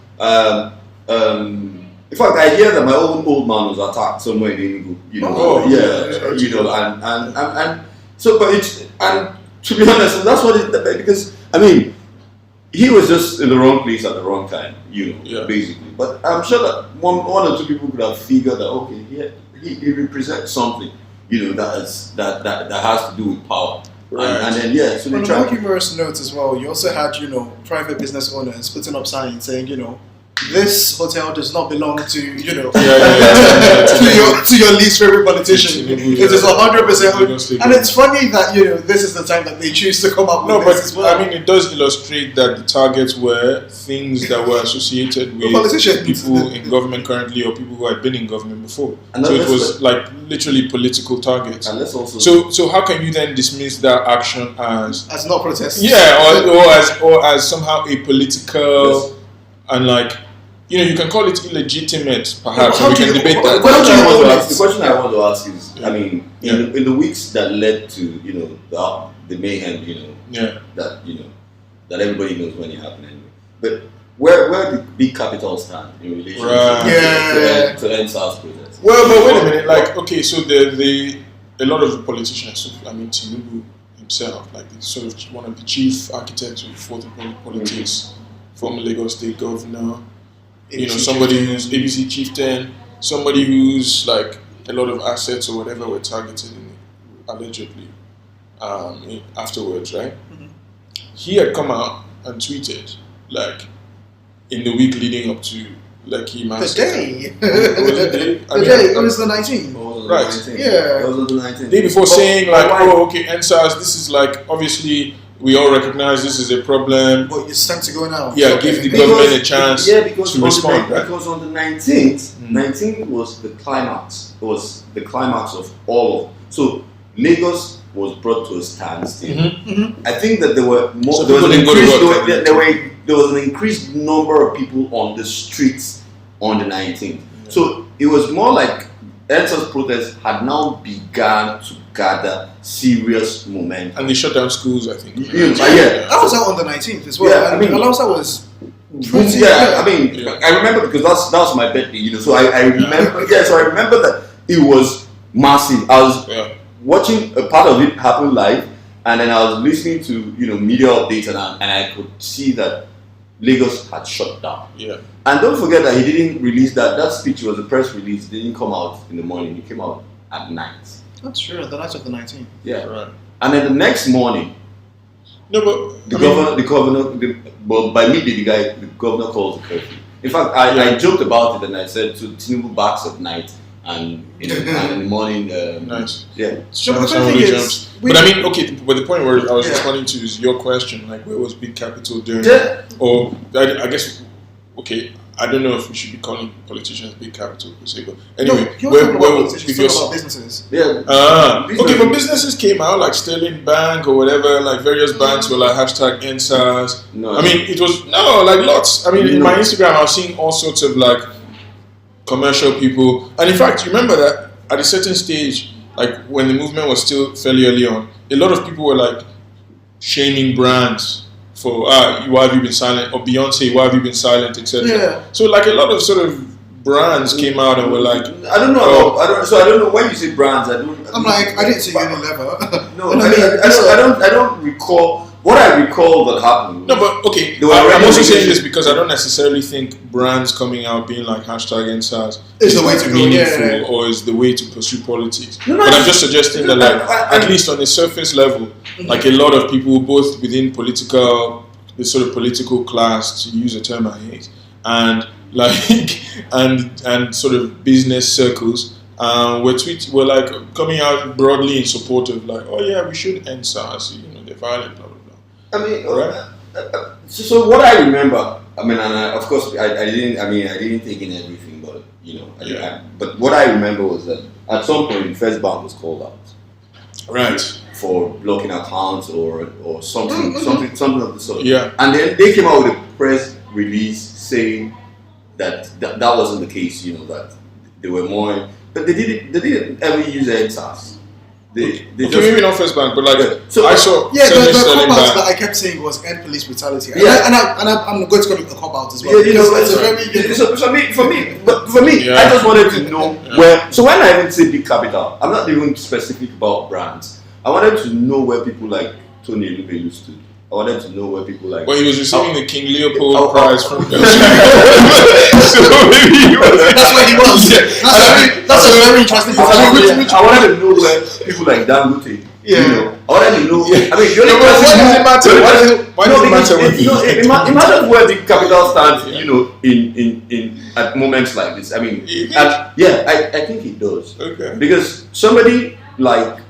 In fact, I hear that my old man was attacked somewhere in Enugu. And so, but it's, and to be honest, that's what it, because I mean, he was just in the wrong place at the wrong time, basically. But I'm sure that one or two people could have figured that okay, he represents something, that has to do with power. Right. And then so on a more humorous note as well, you also had private business owners putting up signs saying this hotel does not belong to to your least favorite politician. It is 100%. And it's funny that this is the time that they choose to come up with this as well. I mean, it does illustrate that the targets were things that were associated with people in government currently or people who had been in government before. And so it was like literally political targets. And let's also so how can you then dismiss that action as not protest? Yeah, or as somehow a political and like. You can call it illegitimate, perhaps, and we can debate that. The question I want to ask is, I mean, in the weeks that led to, the mayhem, that everybody knows when it happened anyway. But where did big capital stand in relation to NSAS protests? Well, but wait a minute. Like, okay, so a lot of the politicians, I mean, Tinubu himself, like sort of one of the chief architects for the politics, former Lagos State Governor. Somebody who's ABC chieftain, somebody who's like a lot of assets or whatever were targeted allegedly afterwards, right? Mm-hmm. He had come out and tweeted like in the week leading up to Lekki massacre. The day. It was the 19th. Right. Yeah. It was the 19th. Day before saying like, NSAS, this is like obviously. We all recognize this is a problem. But it's time to go now. Yeah, give the government a chance to respond. Because on the 19th, 19th was the climax. It was the climax of all of. So Lagos was brought to a standstill. Mm-hmm. Mm-hmm. I think that there were more. So there was an increased number of people on the streets on the 19th. Yeah. So it was more like NSAS protests had now begun to gather serious momentum. And they shut down schools, I think. I was out on the 19th as well. Yeah, I mean, Alausa was pretty I remember because that was my birthday, so I remember so I remember that it was massive. I was watching a part of it happen live, and then I was listening to media updates, and I could see that Lagos had shut down. Yeah. And don't forget that he didn't release that speech was a press release. It didn't come out in the morning. It came out at night. That's true. The night of the 19th. Yeah. Right. And then the next morning, but by midday, the governor calls the curfew. In fact, I joked about it and I said to Tinubu backs at night and in the morning. Nice. Yeah. So the thing is, but I mean, okay. But the point where I was responding to is your question, like where was big capital during? Or I guess, okay. I don't know if we should be calling politicians big capital per se, but anyway, about businesses. Yeah. Okay, but businesses came out like Sterling Bank or whatever, like various banks were like hashtag NSAS. No, I mean, it was like lots. I mean, in my Instagram, I was seeing all sorts of like commercial people, and in fact, you remember that at a certain stage, like when the movement was still fairly early on, a lot of people were like shaming brands for why have you been silent, or Beyonce, why have you been silent, etc. Yeah. So like a lot of sort of brands came out and were like, I don't know. I don't know when you say brands. I'm like, I didn't say Unilever. No, I don't recall. What I recall that happened. No, but okay. I'm also saying this because I don't necessarily think brands coming out being like #EndSARS is the way to go, meaningful or is the way to pursue politics. But I'm just suggesting that, like, at least on a surface level, like a lot of people, both within the sort of political class, to use a term I hate, and like and sort of business circles, were like coming out broadly in support of like, oh yeah, we should end SARS. You know, they're violent, blah blah blah. I mean, right? So what I remember, I mean, and of course, I didn't take in everything, but you know, but what I remember was that at some point, First Bank was called out, right, for blocking accounts or something of the sort. Yeah, and then they came out with a press release saying that wasn't the case. You know, that they were more, but they didn't ever use EndSARS. They just, maybe not First Bank, but like so I saw the cop-out that I kept saying was end police brutality. And I'm going to call it a cop-out as well. Yeah, you know, it's a very, so for me, I just wanted to know where. So when I even say big capital, I'm not even specific about brands. I wanted to know where people like Tony Elubelu stood. I wanted to know where people like. Well, he was receiving the King Leopold Prize from Belgium. So maybe that's where he was. That's a very interesting. I wanted to know where people like Dangote. Yeah. You know, I wanted to know. I mean, the only why does it matter? Why does it matter? It matters where the capital stands. You know, in at moments like this. I mean, I think it does. Okay. Because somebody like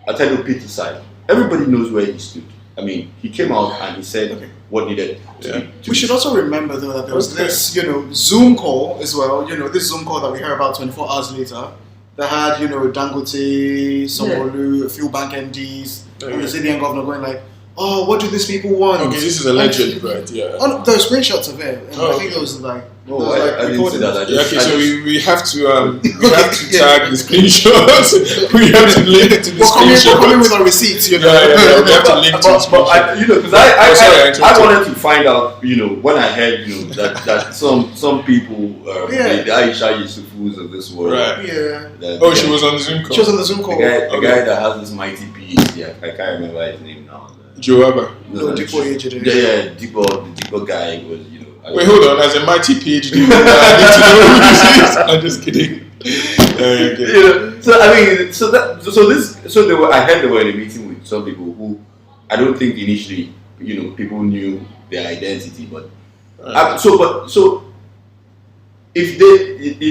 Atelo Peterside, everybody knows where he stood. I mean, he came out and he said what needed to be. We should also remember though that there was this, Zoom call as well. This Zoom call that we heard about 24 hours later that had, Dangote, Sanwo-Olu, a few bank MDs, and the CBN governor going like, oh, what do these people want? Okay, this is alleged, right? Yeah. Oh, no, there were screenshots of it. And I think it was like. I didn't see that. So we have to tag the screenshots. We have to link to the screenshots. We're coming with our receipts, Yeah, we have to link to the screenshots. Because I wanted to find out, when I heard, that some people, the Aisha Yusufus of this world. Right. Yeah. She was on the Zoom call. She was on the Zoom call. The guy that has this mighty PhD, I can't remember his name now. Joaba. No, Dipo Ejide. Yeah, the Dipo guy was, Wait, hold on. As a mighty PhD, I need to know who this is. I'm just kidding. Okay. So I mean, I heard they were in a meeting with some people who I don't think initially, people knew their identity, but so if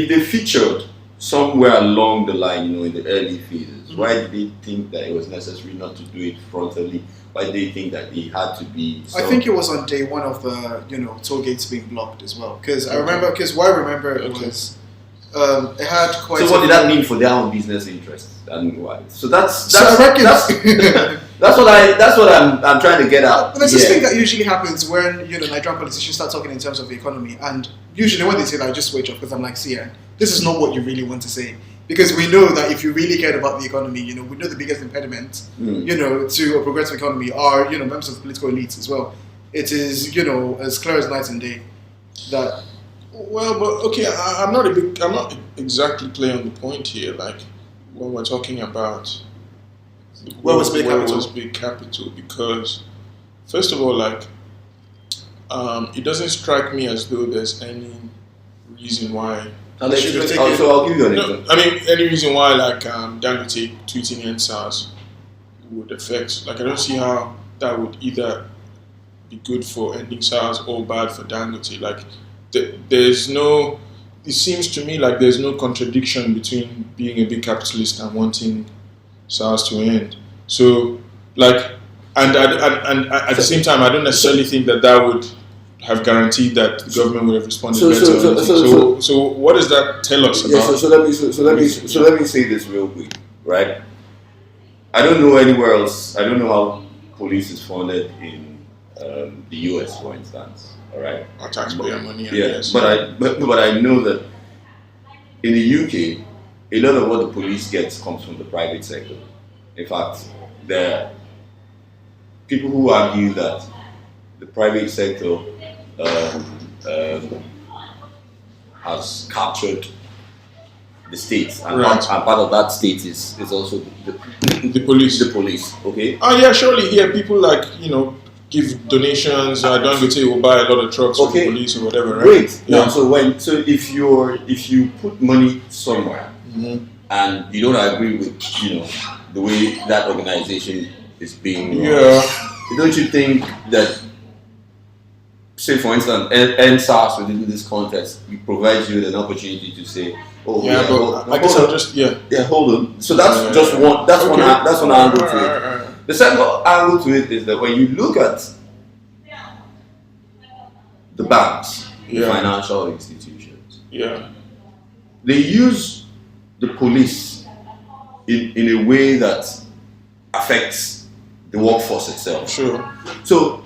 they featured somewhere along the line, in the early phases, why did they think that it was necessary not to do it frontally? Why did they think that it had to be? I think it was on day one of the toll gates being blocked as well. Because I remember, what I remember was it had quite. So what did that mean for their own business interests and why? So that's what I'm trying to get at. But there's this thing that usually happens when Nigerian politicians start talking in terms of the economy, and usually when they say that, I just switch off because I'm like, see, this is not what you really want to say. Because we know that if you really cared about the economy, we know the biggest impediment, to a progressive economy are, members of the political elites as well. It is, as clear as night and day that. Well, but okay, I'm not exactly clear on the point here. Like when we're talking about where was big capital, because first of all, like it doesn't strike me as though there's any reason why. So I'll give you an example. I mean, any reason why like Dangote tweeting EndSARS would affect? Like, I don't see how that would either be good for ending SARS or bad for Dangote. Like, there's no. It seems to me like there's no contradiction between being a big capitalist and wanting SARS to end. So, like, and at the same time, I don't necessarily think that would have guaranteed that the government would have responded better. So what does that tell us about? So let me say this real quick, right? I don't know anywhere else. I don't know how police is funded in the US, for instance. All right, our taxpayer money. Yes. But I know that in the UK, a lot of what the police gets comes from the private sector. In fact, the people who argue that the private sector has captured the state, and, Right. part of that state is also The police. the police. Okay. Oh yeah, surely. Yeah, people like give donations. Don't go to will buy a lot of trucks for the Okay. police or whatever, right? Great. Yeah. Now, so if you put money somewhere and you don't agree with the way that organization is being run, Yeah. don't you think that, say for instance, NSAS within this context, it provides you with an opportunity to say, oh Yeah, but I guess I'll just hold on. So that's just one. That's Okay. That's one angle to it. Right. The second angle to it is that when you look at the banks, the Yeah. financial institutions, Yeah. they use the police in a way that affects the workforce itself. Sure. So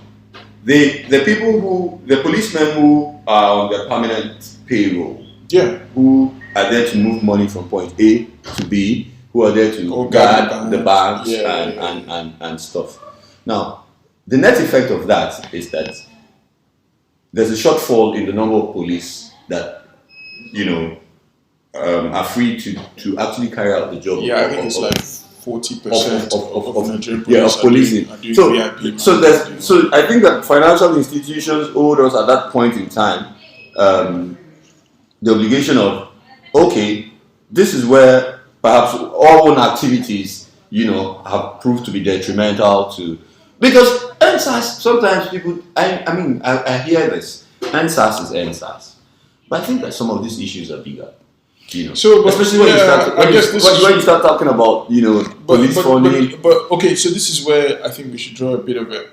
the policemen who are on their permanent payroll, Yeah. who are there to move money from point A to B, who are there to Or guard the banks Yeah. and stuff. Now, the net effect of that is that there's a shortfall in the number of police that are free to actually carry out the job. Yeah, I think it's like 40% of Nigerian police. Yeah, of policing. Are doing So, VIP. so I think that financial institutions owed us at that point in time the obligation of, okay, this is where perhaps our own activities, have proved to be detrimental to, because NSAS, sometimes people, I hear this, NSAS is NSAS, but I think that some of these issues are bigger. So, but, especially when you start talking about police funding. But okay, so this is where I think we should draw a bit of a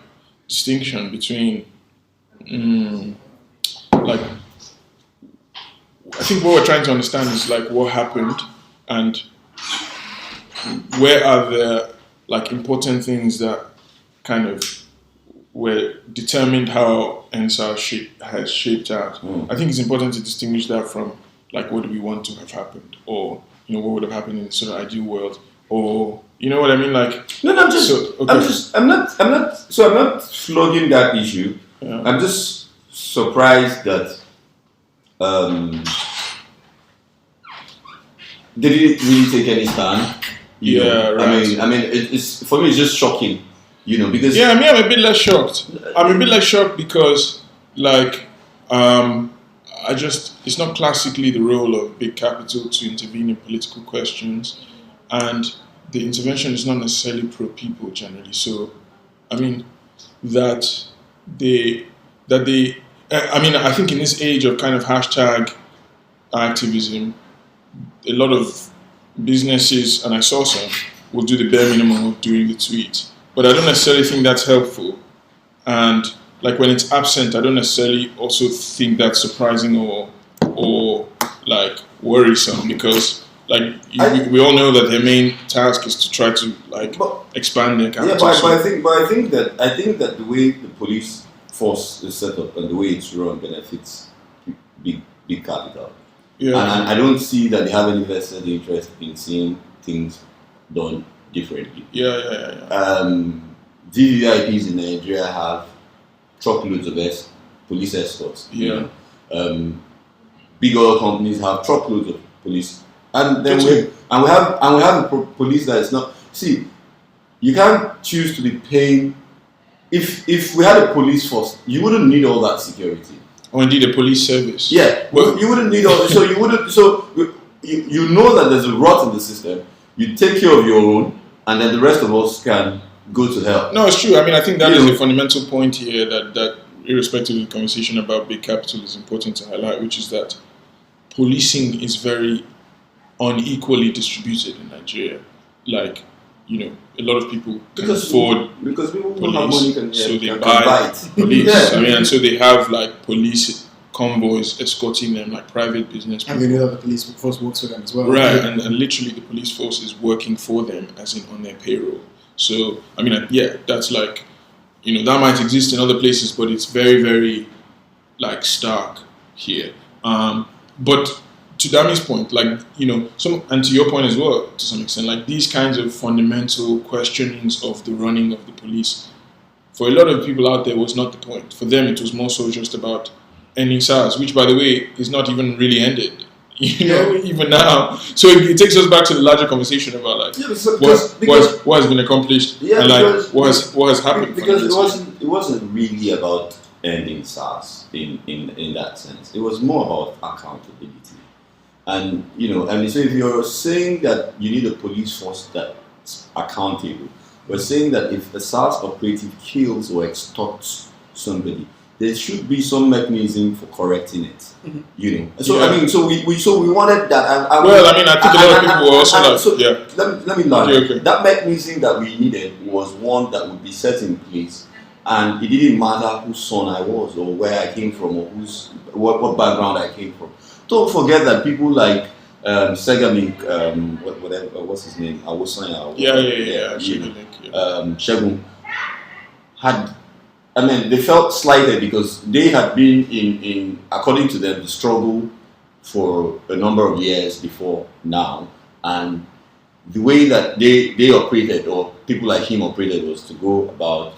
distinction between, like, I think what we're trying to understand is like what happened and where are the like important things that kind of were determined how NSAS has shaped out. I think it's important to distinguish that from like what do we want to have happened, or what would have happened in a sort of ideal world, or you know what I mean? Like I'm not flogging that issue. Yeah. I'm just surprised that they didn't really take any stand. Right. I mean, it's for me. It's just shocking, because I'm a bit less shocked. I'm a bit less shocked because like it's not classically the role of big capital to intervene in political questions, and the intervention is not necessarily pro people generally. So, I mean I think in this age of kind of hashtag activism, a lot of businesses, and I saw some, will do the bare minimum of doing the tweet. But I don't necessarily think that's helpful. And like when it's absent, I don't necessarily also think that's surprising or like worrisome, because like we all know that their main task is to try to expand their capital. Yeah, but I think that the way the police force is set up and the way it's run benefits big capital. Yeah. And I don't see that they have any vested interest in seeing things done differently. DVIPs in Nigeria have truckloads of police escorts. Yeah. Big oil companies have truckloads of police, and then we have a police that is not. See, you can't choose to be paying. If we had a police force, you wouldn't need all that security. Or indeed a police service. Yeah, well, you wouldn't need all. So you wouldn't. So you know that there's a rot in the system. You take care of your own, and then the rest of us can go to hell. No, it's true. I mean, I think that is a fundamental point here that irrespective of the conversation about big capital is important to highlight, which is that policing is very unequally distributed in Nigeria. Like, a lot of people can afford because people police, have money so they buy police. Yeah. I mean, and so they have like police convoys escorting them, like private business people. And they know that the police force works for them as well. Right, and literally the police force is working for them, as in on their payroll. So, I mean, that's like, that might exist in other places, but it's very, very, like, stark here. But to Dami's point, like, and to your point as well, to some extent, like these kinds of fundamental questionings of the running of the police, for a lot of people out there, was not the point. For them, it was more so just about ending SARS, which, by the way, is not even really ended. Even now. So it takes us back to the larger conversation about like what has been accomplished and like what has happened. Because it wasn't really about ending SARS in that sense. It was more about accountability. And and so if you're saying that you need a police force that's accountable, we're saying that if a SARS operative kills or extorts somebody, there should be some mechanism for correcting it. So I mean, so we wanted that. I think a lot of people were also Let me learn. Okay. That mechanism that we needed was one that would be set in place, and it didn't matter whose son I was or where I came from or what background I came from. Don't forget that people like Segamik, what's his name? Awosanya. Shegun had. I mean, they felt slighted because they had been in according to them, the struggle for a number of years before now, and the way that they operated, or people like him operated, was to go about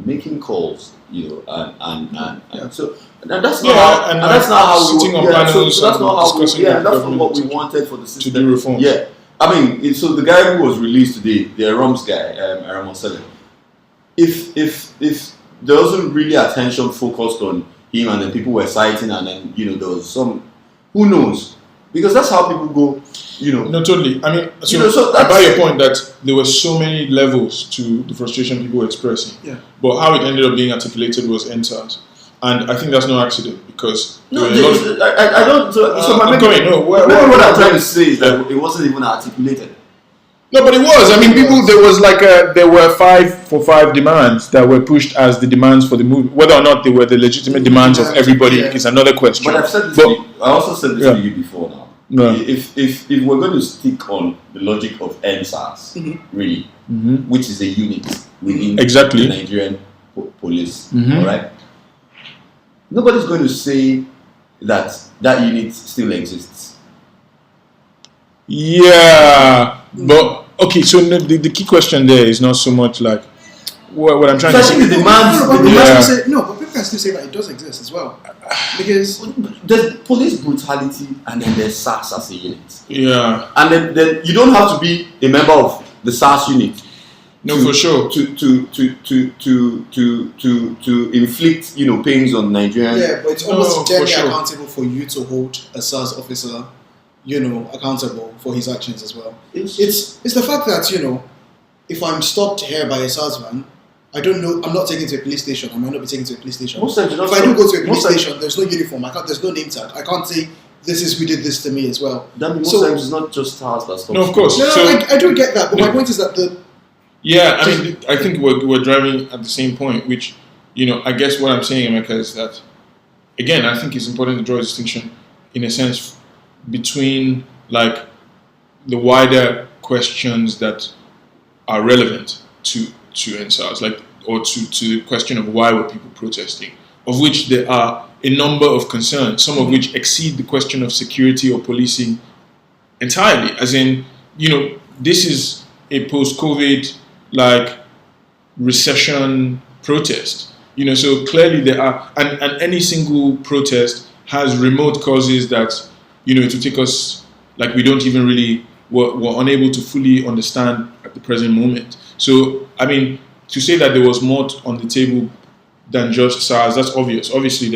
making calls, and so that's not how sitting on panels. That's not what we wanted for the system to do reform. Yeah, I mean, so the guy who was released today, the Rums guy, Aramosele, if there wasn't really attention focused on him, and then people were citing, and then there was some, who knows, because that's how people go, No, totally. I mean, I buy your point that there were so many levels to the frustration people were expressing. Yeah. But how it ended up being articulated was NSAS. And I think that's no accident, because I don't. What I'm trying to say is that it wasn't even articulated. No, but it was. I mean, there were 5 demands that were pushed as the demands for the movement. Whether or not they were the legitimate demands of everybody is another question. But I've said this I also said this to you before now. No. If we're going to stick on the logic of NSAS, really, which is a unit within the Nigerian police, all right? Nobody's going to say that unit still exists. Yeah, but okay. So the key question there is not so much like what I'm trying to say. The demands. But people can still say that it does exist as well, because there's police brutality and then there's SARS as a unit. Yeah, and then you don't have to be a member of the SARS unit. No, for sure. To inflict pains on Nigerians. Yeah, but it's almost generally accountable for you to hold a SARS officer, accountable for his actions as well. It's the fact that if I'm stopped here by a SARS van, I don't know. I'm not taken to a police station. I might not be taken to a police station. If I do go to a police station, there's no uniform. There's no name tag. I can't say who did this to me as well. That most times it's not just SARS that stops. No, of course. No, I do get that, but my point is that I think we're driving at the same point, which, I guess what I'm saying, Emeka, is that, again, I think it's important to draw a distinction, in a sense, between, like, the wider questions that are relevant to NSAS, like, or to the question of why were people protesting, of which there are a number of concerns, some of which exceed the question of security or policing entirely, as in, this is a post-COVID recession protest, so clearly there are, and any single protest has remote causes that, it will take us, we don't even really, we're unable to fully understand at the present moment. So, I mean, to say that there was more on the table than just SARS, that's obvious. Obviously,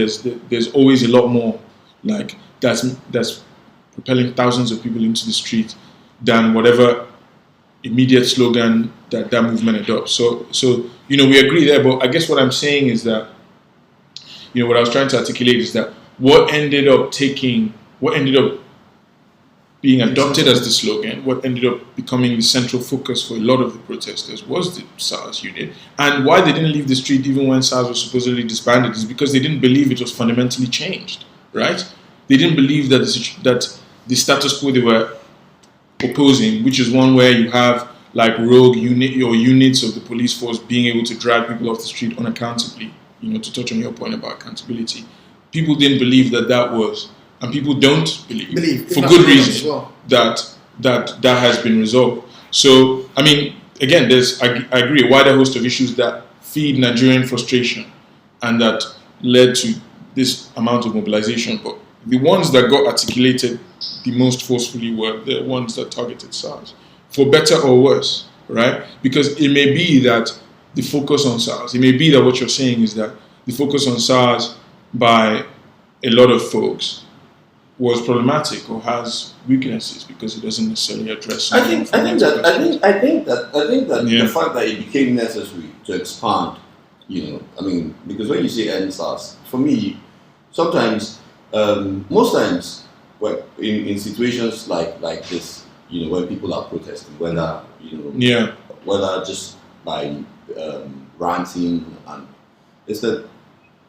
there's always a lot more, that's propelling thousands of people into the street than whatever immediate slogan that movement adopts. So we agree there, but I guess what I'm saying is that, what I was trying to articulate is that what ended up being adopted as the slogan, what ended up becoming the central focus for a lot of the protesters was the SARS unit. And why they didn't leave the street even when SARS was supposedly disbanded is because they didn't believe it was fundamentally changed, right? They didn't believe that the status quo they were opposing, which is one where you have rogue unit or units of the police force being able to drag people off the street unaccountably, to touch on your point about accountability. People didn't believe that was and people don't believe for if good not reason as well. that has been resolved. So, I mean, again, I agree, a wider host of issues that feed Nigerian frustration and that led to this amount of mobilization. But the ones that got articulated the most forcefully were the ones that targeted SARS, for better or worse, right? Because it may be that the focus on SARS, it may be that what you're saying is that the focus on SARS by a lot of folks was problematic or has weaknesses because it doesn't necessarily address. I think that Yeah. the fact that it became necessary to expand, I mean, because when you say end SARS, for me, sometimes, most times, in situations like this, when people are protesting, whether whether just by ranting, and it's that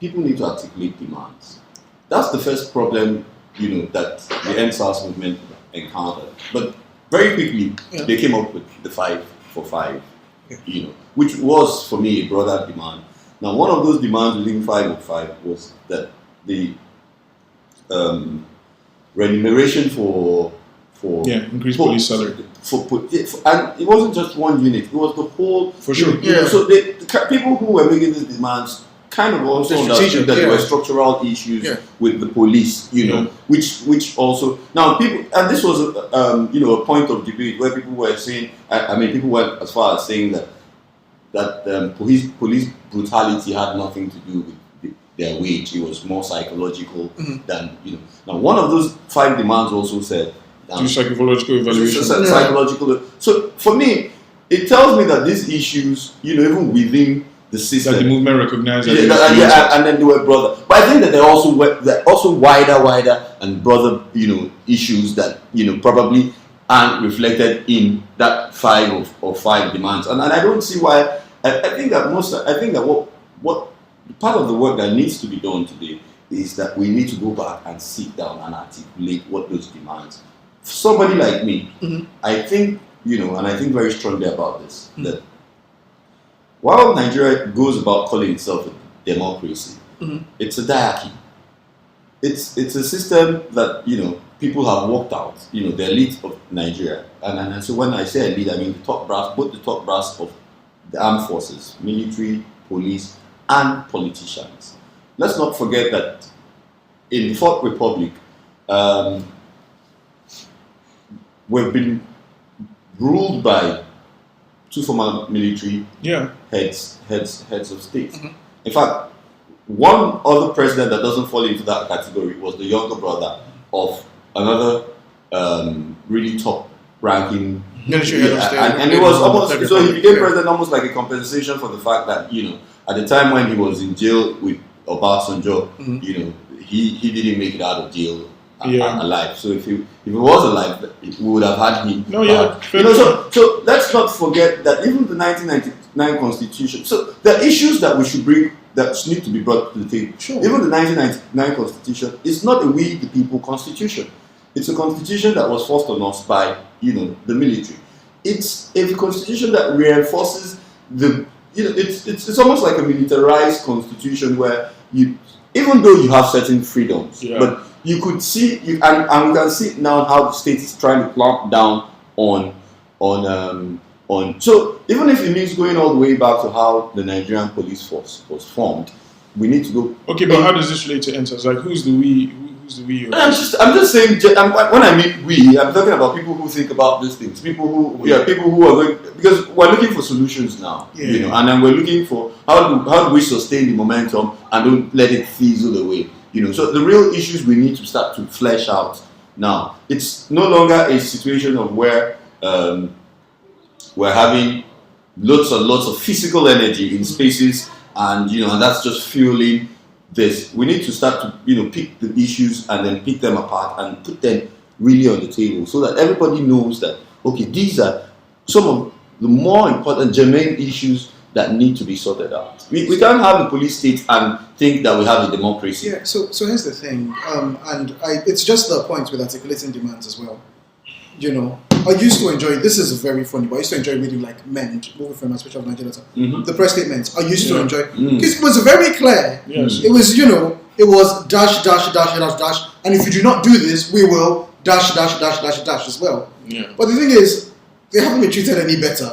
people need to articulate demands. That's the first problem, that the end SARS movement encountered. But very quickly, they came up with the 5 for 5, which was for me a broader demand. Now, one of those demands within 5 for 5 was that the remuneration for increased police salary. And it wasn't just one unit; it was the whole. For sure. So the people who were making these demands kind of also understood that there were structural issues with the police, which also now people, and this was a point of debate where people were saying, people went as far as saying that police brutality had nothing to do with their wage; it was more psychological than Now, one of those 5 demands also said do psychological evaluation. Psychological. So for me, it tells me that these issues, even within the system, that the movement recognized, and then they were broader. But I think that they're also wider and broader, issues that probably aren't reflected in that 5 of 5 demands. And I don't see why. I think that what part of the work that needs to be done today is that we need to go back and sit down and articulate what those demands. Somebody like me, I think, and I think very strongly about this, that while Nigeria goes about calling itself a democracy, it's a diarchy. It's a system that, people have worked out, the elite of Nigeria. And so when I say elite, I mean the top brass, both the top brass of the armed forces, military, police, and politicians. Let's not forget that in the Fourth Republic, we've been ruled by 2 former military heads of state. In fact, one other president that doesn't fall into that category was the younger brother of another really top-ranking military head of state. And it was almost so he became president almost like a compensation for the fact that at the time when he was in jail with Obasanjo, he didn't make it out of jail alive. So if he was alive, we would have had him. So let's not forget that even the 1999 Constitution. So the issues that we should bring that need to be brought to the table. Sure. Even the 1999 Constitution is not a we the people constitution. It's a constitution that was forced on us by the military. It's a constitution that reinforces it's almost like a militarized constitution where even though you have certain freedoms, but you could see, and we can see now how the state is trying to clamp down on. So even if it means going all the way back to how the Nigerian police force was formed, we need to go. Okay, but how does this relate to NSAS? Like, who's the we? I'm just saying. When I mean we, I'm talking about people who think about these things. People who are going, because we're looking for solutions now. And then we're looking for how do we sustain the momentum and don't let it fizzle away. So the real issues we need to start to flesh out now. It's no longer a situation of where we're having lots and lots of physical energy in spaces, and and that's just fueling this. We need to start to pick the issues and then pick them apart and put them really on the table so that everybody knows that these are some of the more important germane issues that need to be sorted out. We can't have a police state and think that we have a democracy. Yeah. So here's the thing, it's just the point with articulating demands as well. I used to enjoy, this is very funny, but I used to enjoy reading like Mend, movie from especially of Nigeria. The press statements. I used to enjoy, because it was very clear. Yes. It was, it was dash, and if you do not do this, we will dash as well. Yeah. But the thing is, they haven't been treated any better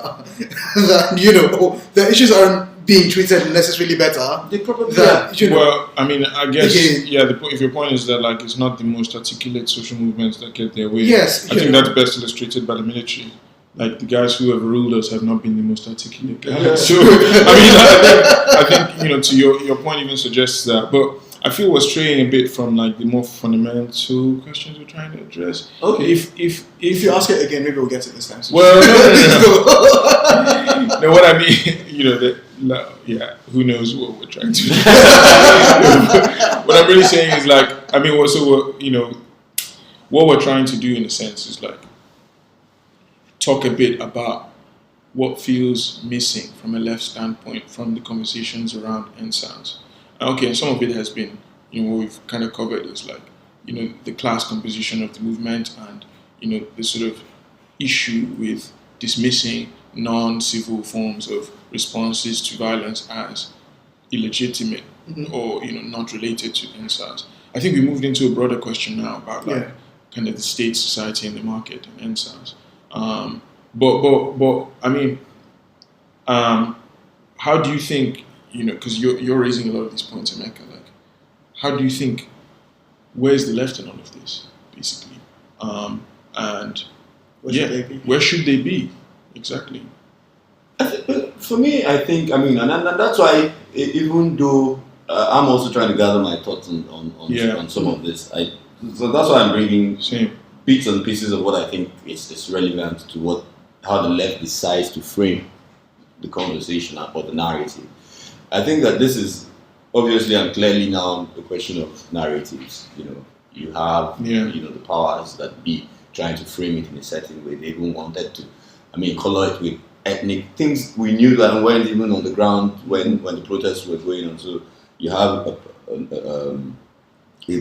than, the issues aren't being treated necessarily better. They probably Well, I mean, I guess, Again. if your point is that, like, it's not the most articulate social movements that get their way. Yes, I think that's best illustrated by the military. Like, the guys who have ruled us have not been the most articulate guys. Yeah. So, I think to your point even suggests that. But I feel we're straying a bit from, like, the more fundamental questions we're trying to address. Okay. If you ask it again, maybe we'll get it this time. Well, no. What I mean, who knows what we're trying to do. What I'm really saying is, like, I mean, what we're trying to do in a sense is, like, talk a bit about what feels missing from a left standpoint from the conversations around NSANS. Okay, and some of it has been, what we've kind of covered is, like, the class composition of the movement and, the sort of issue with dismissing non-civil forms of responses to violence as illegitimate or, not related to NSAS. I think we moved into a broader question now about, like, kind of the state, society, and the market and NSAS. But I mean, how do you think, because you're raising a lot of these points, Emeka, like, how do you think, where's the left in all of this, basically? And where should they be? Exactly. For me, I think, and that's why, even though I'm also trying to gather my thoughts on some of this, so that's why I'm bringing bits and pieces of what I think is relevant to how the left decides to frame the conversation or the narrative. I think that this is obviously and clearly now a question of narratives. You have the powers that be trying to frame it in a certain way. They even wanted to, color it with ethnic things. We knew that weren't even on the ground when the protests were going on. So you have a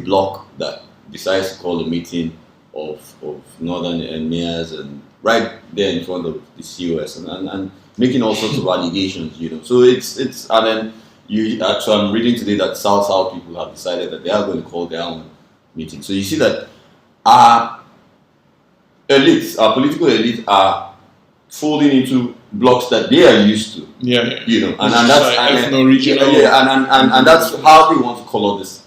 bloc that decides to call a meeting of northern mayors and right there in front of the COS and making all sorts of allegations. So it's and then so I'm reading today that South people have decided that they are going to call their own meeting. So you see that our political elites are folding into blocks that they are used to. And that's and that's how they want to color this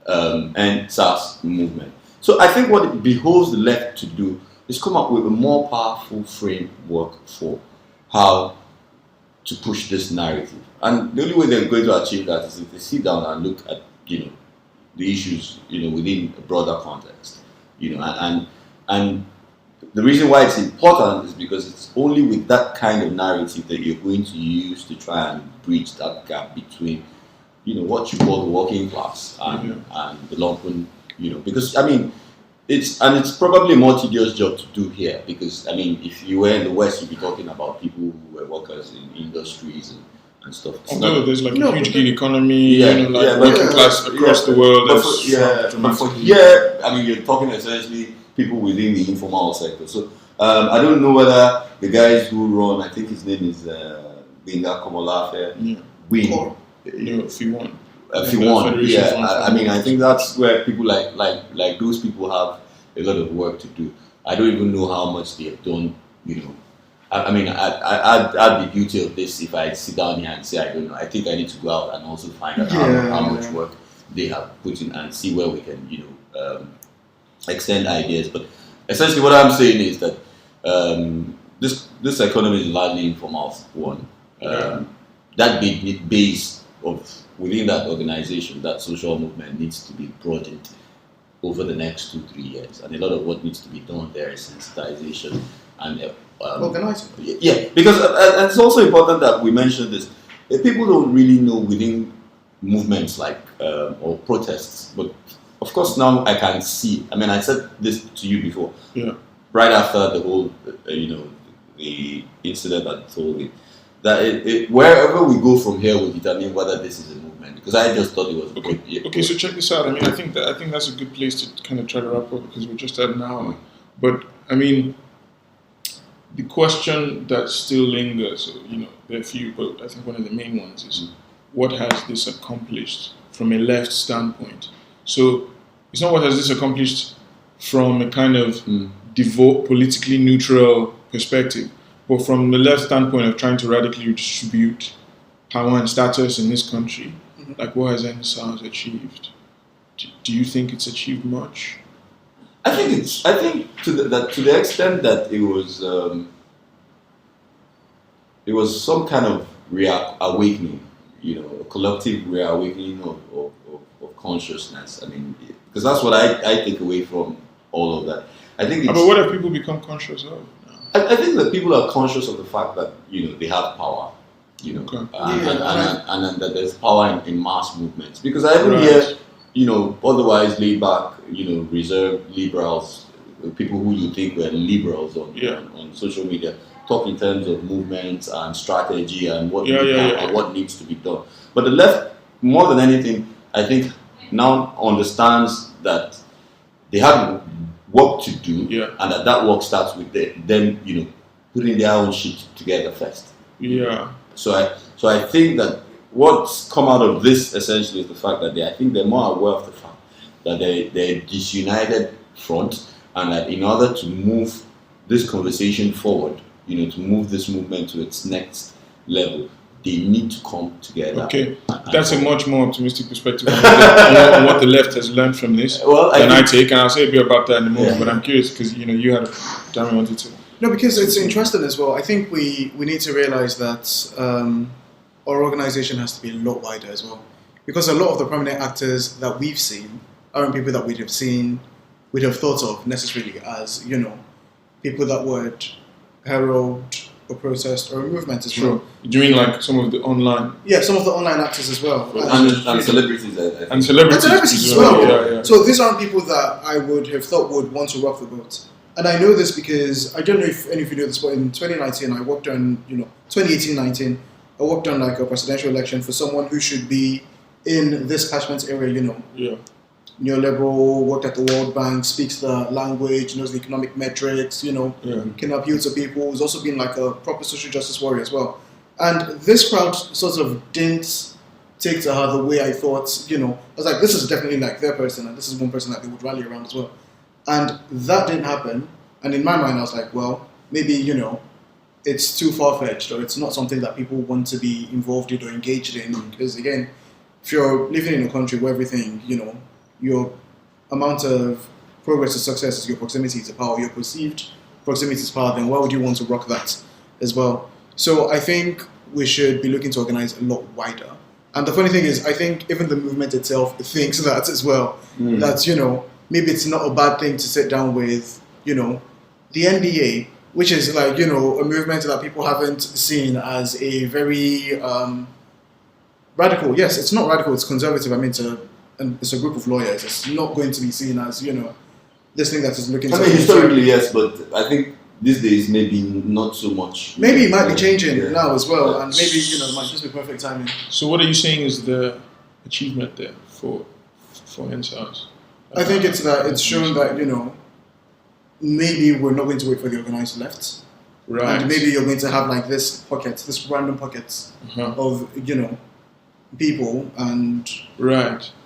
and SARS movement. So I think what it behoves the left to do is come up with a more powerful framework for how to push this narrative. And the only way they're going to achieve that is if they sit down and look at the issues within a broader context. And the reason why it's important is because it's only with that kind of narrative that you're going to use to try and bridge that gap between what you call the working class and the lumpen, because it's probably a more tedious job to do here, because if you were in the West, you'd be talking about people who were workers in industries and stuff. Although there's like a huge gig economy, working class across the world. You're talking essentially people within the informal sector. So I don't know whether the guys who run, I think his name is Benga Komolafe, Win. F1. I think that's where people like those people have a lot of work to do. I don't even know how much they have done. I'd be guilty of this if I sit down here and say I don't know. I think I need to go out and also find out how much work they have put in and see where we can extend ideas. But essentially, what I'm saying is that this economy is largely informal. One that base of within that organization, that social movement needs to be broadened over the next 2-3 years, and a lot of what needs to be done there is sensitization and organizing. Yeah, because and it's also important that we mention this. People don't really know within movements like or protests, but of course now I can see. I said this to you before. Right after the whole, the incident that told me that wherever we go from here will determine whether this is a movement. Because I just thought it was good. Okay, so check this out. I think that's a good place to kind of try to wrap up because we're just at an hour. But the question that still lingers, there are a few, but I think one of the main ones is what has this accomplished from a left standpoint? So it's not what has this accomplished from a kind of devout, politically neutral perspective, but from the left standpoint of trying to radically redistribute power and status in this country. Like, what has NSAS achieved? Do you think it's achieved much? I think to the extent that it was some kind of awakening, a collective reawakening of consciousness. I mean, because that's what I take away from all of that. I think. But what have people become conscious of? I think that people are conscious of the fact that they have power, Okay. and that there's power in mass movements. Because I even hear, otherwise laid back, reserved liberals, people who you think were liberals on social media, talk in terms of movements and strategy and what needs to be done. But the left, more than anything, I think now understands that they have work to do, and that work starts with them, putting their own shit together first. Yeah. So I think that what's come out of this essentially is the fact that I think they're more aware of the fact that they're disunited front, and that in order to move this conversation forward, to move this movement to its next level, they need to come together. Okay, that's a much more optimistic perspective on what the left has learned from this than I take, and I'll say a bit about that in a moment. But I'm curious because you had Dami wanted to. No, because it's interesting as well. I think we need to realize that our organization has to be a lot wider as well, because a lot of the prominent actors that we've seen aren't people that we'd have thought of necessarily as people that would herald or protest or a movement as well. Do you mean like some of the online? Yeah, some of the online actors as well. And celebrities. And celebrities as well. Yeah. So these aren't people that I would have thought would want to rock the boat. And I know this because, I don't know if any of you know this, but in 2019, I worked on, 2018-19, I worked on like a presidential election for someone who should be in this catchment area, neoliberal, worked at the World Bank, speaks the language, knows the economic metrics, can appeal to people, who's also been like a proper social justice warrior as well. And this crowd sort of didn't take to her the way I thought, I was like, this is definitely like their person, and this is one person that they would rally around as well. And that didn't happen. And in my mind, I was like, well, maybe, it's too far-fetched, or it's not something that people want to be involved in or engaged in. Because again, if you're living in a country where everything, your amount of progress to success is your proximity to power, your perceived proximity to power, then why would you want to rock that as well? So I think we should be looking to organize a lot wider. And the funny thing is, I think even the movement itself thinks that as well. That, maybe it's not a bad thing to sit down with, the NDA, which is like, a movement that people haven't seen as a very radical. Yes, it's not radical, it's conservative. I mean, it's a group of lawyers. It's not going to be seen as, this thing that is looking. I mean, historically, yes, but I think these days maybe not so much. Maybe it might be changing now as well, and maybe it might just be perfect timing. So, what are you saying is the achievement there for NSAS? I think it's that it's shown that maybe we're not going to wait for the organized left, right? And maybe you're going to have like this random pockets of people, and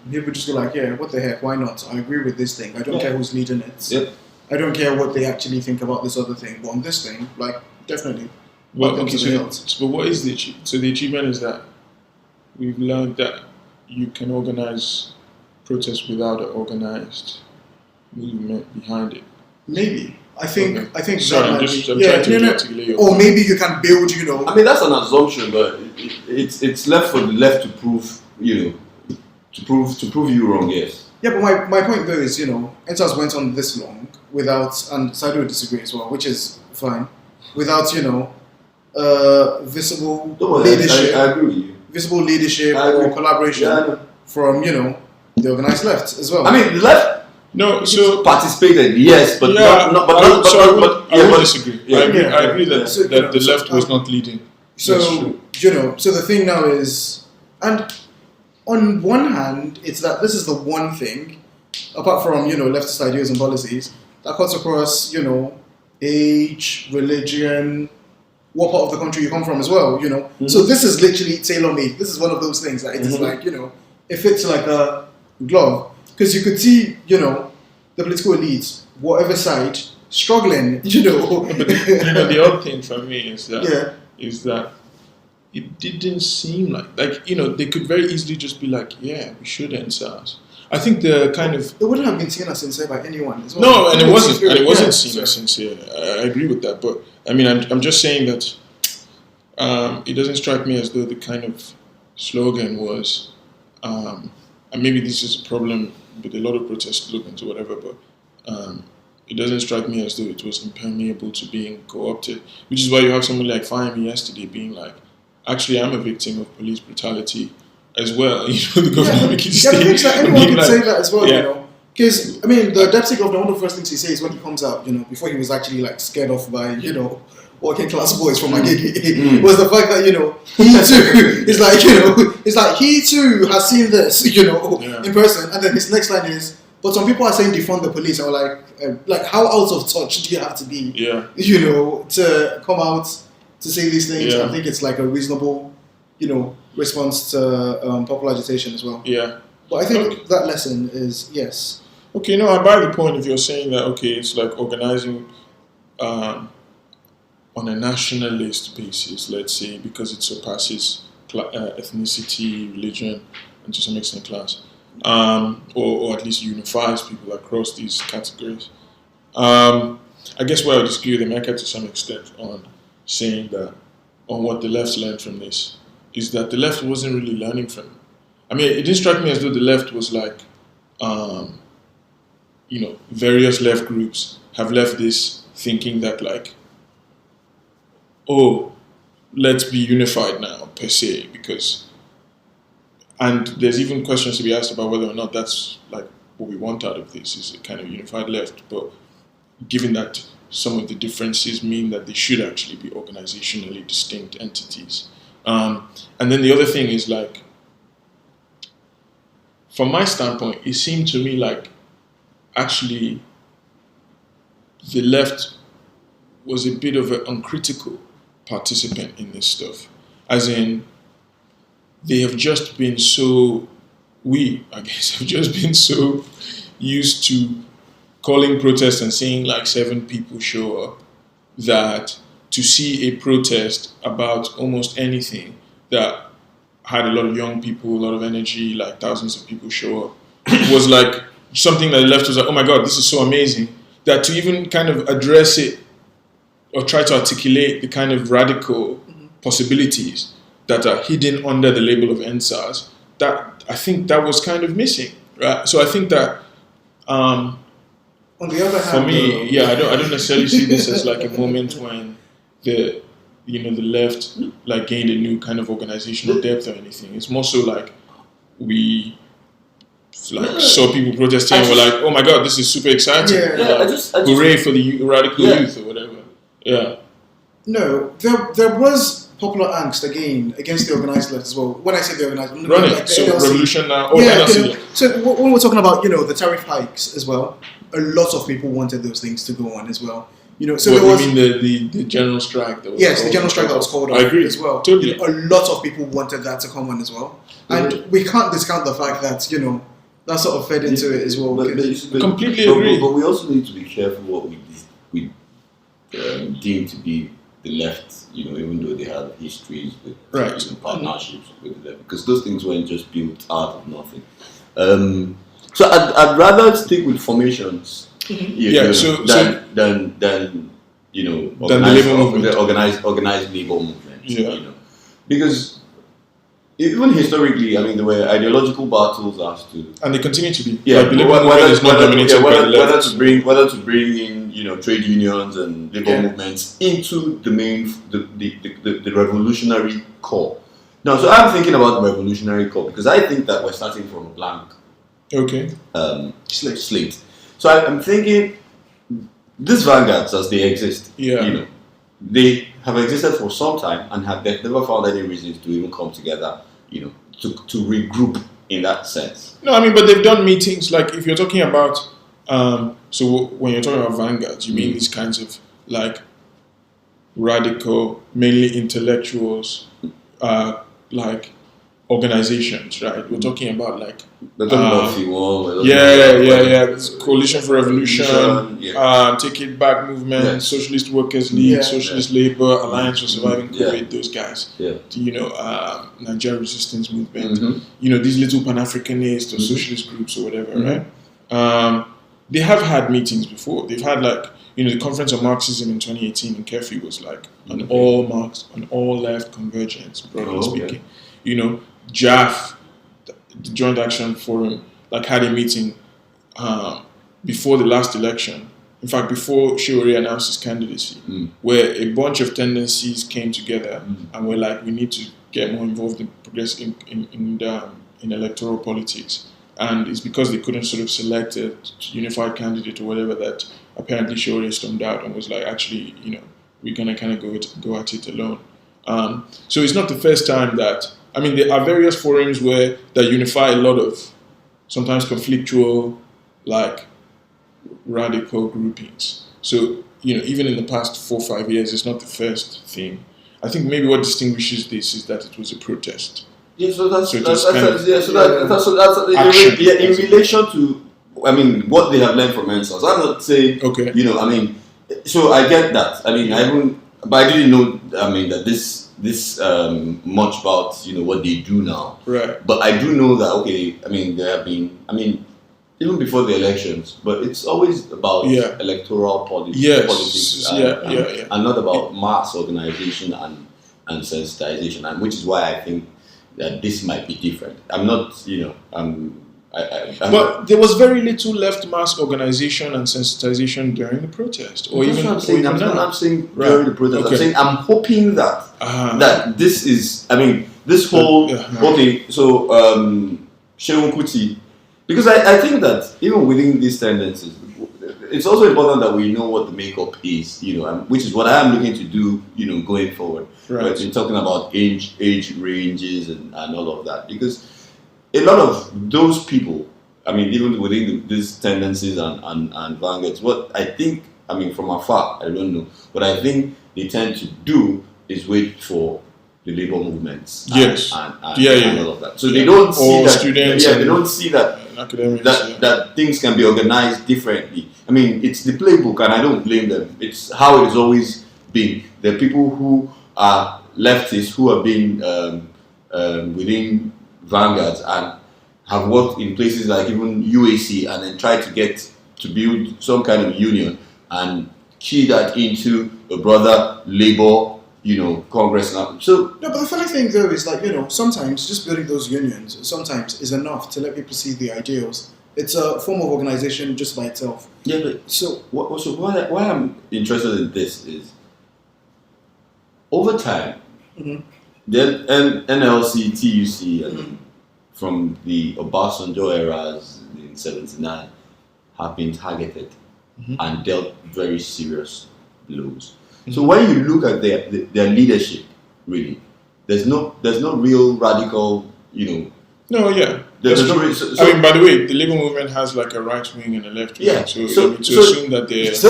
people just go like, yeah, what the heck, why not? I agree with this thing. I don't care who's leading it. Yep. I don't care what they actually think about this other thing, but on this thing, like, definitely. Well, okay, but what is the achievement? So the achievement is that we've learned that you can organize protests without an organized movement behind it. Maybe. I think. Sorry, I'm trying to articulate your or maybe you can build. I mean, that's an assumption, but it's left for the left to prove. To prove you wrong. Yes. Yeah, but my point though is, NSAS went on this long without, and Saido would disagree as well, which is fine, without visible leadership. I agree with you. Visible leadership or collaboration from the organized left as well. I mean, the left. No, so participated, yes, but I would disagree. Yeah. I agree that the left was not leading. So so the thing now is, and on one hand, it's that this is the one thing, apart from leftist ideas and policies, that cuts across age, religion, what part of the country you come from as well. So this is literally tailor-made. This is one of those things that it is like it fits like a glove. because you could see, the political elites, whatever side, struggling, But the odd thing for me is that it didn't seem like they could very easily just be like, yeah, we should end SARS. I think the kind of it wouldn't have been seen as sincere by anyone as well. No, and it wasn't seen as sincere. I agree with that, but I mean, I'm just saying that it doesn't strike me as though the kind of slogan was, and maybe this is a problem with a lot of protest slogans or whatever, but it doesn't strike me as though it was impermeable to being co-opted, which is why you have someone like Fahmy yesterday being like, actually, I'm a victim of police brutality as well. The governor making statements. Anyone can say that as well, Because, I mean, the deputy governor, one of the first things he says when he comes out, before he was actually like scared off by, working class boys from Agege, was the fact that, he too is like, it's like he too has seen this, in person. And then his next line is, but some people are saying defund the police. And we're like how out of touch do you have to be, to come out to say these things? I think it's like a reasonable, response to popular agitation as well. Yeah. But I think that lesson is, yes. Okay, no, I buy the point if you're saying that, it's like organizing on a nationalist basis, let's say, because it surpasses ethnicity, religion, and to some extent class, or at least unifies people across these categories. I guess where I would disagree with America to some extent on saying that, on what the left learned from this, is that the left wasn't really learning from it. I mean, it didn't strike me as though the left was like, various left groups have left this thinking that like, let's be unified now, per se, and there's even questions to be asked about whether or not that's like what we want out of this, is a kind of unified left, but given that some of the differences mean that they should actually be organizationally distinct entities. And then the other thing is like, from my standpoint, it seemed to me like actually the left was a bit of an uncritical participant in this stuff. As in, they have just been so, have just been so used to calling protests and seeing like 7 people show up, that to see a protest about almost anything that had a lot of young people, a lot of energy, like thousands of people show up, was like something that the left was like, oh my God, this is so amazing, that to even kind of address it or try to articulate the kind of radical possibilities that are hidden under the label of NSAS, that I think that was kind of missing, right? So I think that on the other hand, for me, I don't necessarily see this as like a moment when the left like gained a new kind of organizational depth or anything. It's more so like we saw people protesting and we're like, oh my God, this is super exciting. Hooray for the radical youth or whatever. Yeah. No, there was popular angst again against the organized left as well. When I say the organized, revolution now. So when we're talking about the tariff hikes as well, a lot of people wanted those things to go on as well. So there was. You mean the general strike? The general strike that was called off. I agree as well. Totally. A lot of people wanted that to come on as well, and we can't discount the fact that that sort of fed into it as well. Completely agree. But we also need to be careful what we deem to be the left, even though they have histories with partnerships with them, because those things weren't just built out of nothing. So I'd rather stick with formations, than organized labor movement. Because even historically, I mean, there were ideological battles as to, and they continue to be. Whether to bring in trade unions and labor movements into the main the revolutionary core. Now, so I'm thinking about the revolutionary core because I think that we're starting from a blank slate. So I'm thinking these vanguards, as they exist, they have existed for some time and they've never found any reasons to even come together, to regroup in that sense. No, I mean, but they've done meetings. Like if you're talking about, so when you're talking about vanguards, you mean these kinds of like radical, mainly intellectuals, like organizations, right? We're talking about like We're talking about FIWA. It's Coalition for Revolution, Take It Back Movement, Socialist Workers League, Socialist Labor, Alliance for Surviving COVID, those guys. Nigeria Resistance Movement. These little Pan-Africanist or socialist groups or whatever, right? They have had meetings before. They've had the Conference on Marxism in 2018 in Kefi was like an all Marx, an all left convergence, broadly speaking. JAF, the Joint Action Forum, had a meeting before the last election. In fact, before Shiori announced his candidacy, where a bunch of tendencies came together and were like, we need to get more involved in in electoral politics. And it's because they couldn't sort of select a unified candidate or whatever that apparently Shiori stormed out and was like, actually, we're going to kind of go at it alone. So it's not the first time that, there are various forums that unify a lot of sometimes conflictual, radical groupings. So, even in the past 4 or 5 years, it's not the first thing. I think maybe what distinguishes this is that it was a protest. Yeah, so that's in relation to, what they have learned from NSAS. I'm not saying, so I get that. But I didn't know, that this much about, what they do now. Right. But I do know that, there have been, even before the elections, but it's always about electoral politics and not about mass organization and sensitization, and which is why I think that this might be different. I'm not, but there was very little left mass organization and sensitization during the protest, or that's even. What I'm saying. I'm not saying during the protest. Okay. I'm saying I'm hoping that that this is. This whole So Shehu Kuti, because I think that even within these tendencies, it's also important that we know what the makeup is. Which is what I am looking to do. Going forward. Right. You're talking about age ranges and all of that, because a lot of those people, even within these tendencies and vanguards, what I think, from afar, I don't know, what I think they tend to do is wait for the labor movements and all of that. So they don't see that. Students they don't see that that things can be organized differently. It's the playbook, and I don't blame them. It's how it has always been. The people who are leftists who have been within vanguards and have worked in places like even UAC and then tried to get to build some kind of union and key that into a brother labor, Congress now. So no, but the funny thing though is sometimes just building those unions sometimes is enough to let people see the ideals. It's a form of organization just by itself. Yeah, but why I'm interested in this is over time, then NLC, TUC, and from the Obasanjo eras in '79 have been targeted and dealt very serious blows. So when you look at their leadership, really, there's no real radical, No, yeah. There's by the way, the labor movement has a right wing and a left wing. Yeah. So assume that they're so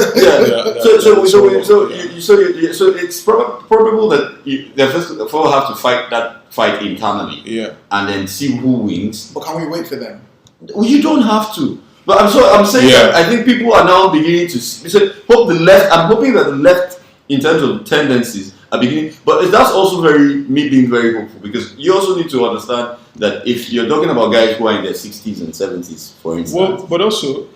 it's probable that they first of all have to fight that fight internally. Yeah. And then see who wins. But can we wait for them? Well, you don't have to. But I'm saying that I think people are now beginning to I'm hoping that the left, in terms of tendencies, are beginning. But that's also me being very hopeful, because you also need to understand that if you're talking about guys who are in their 60s and 70s, for instance. Well, but also,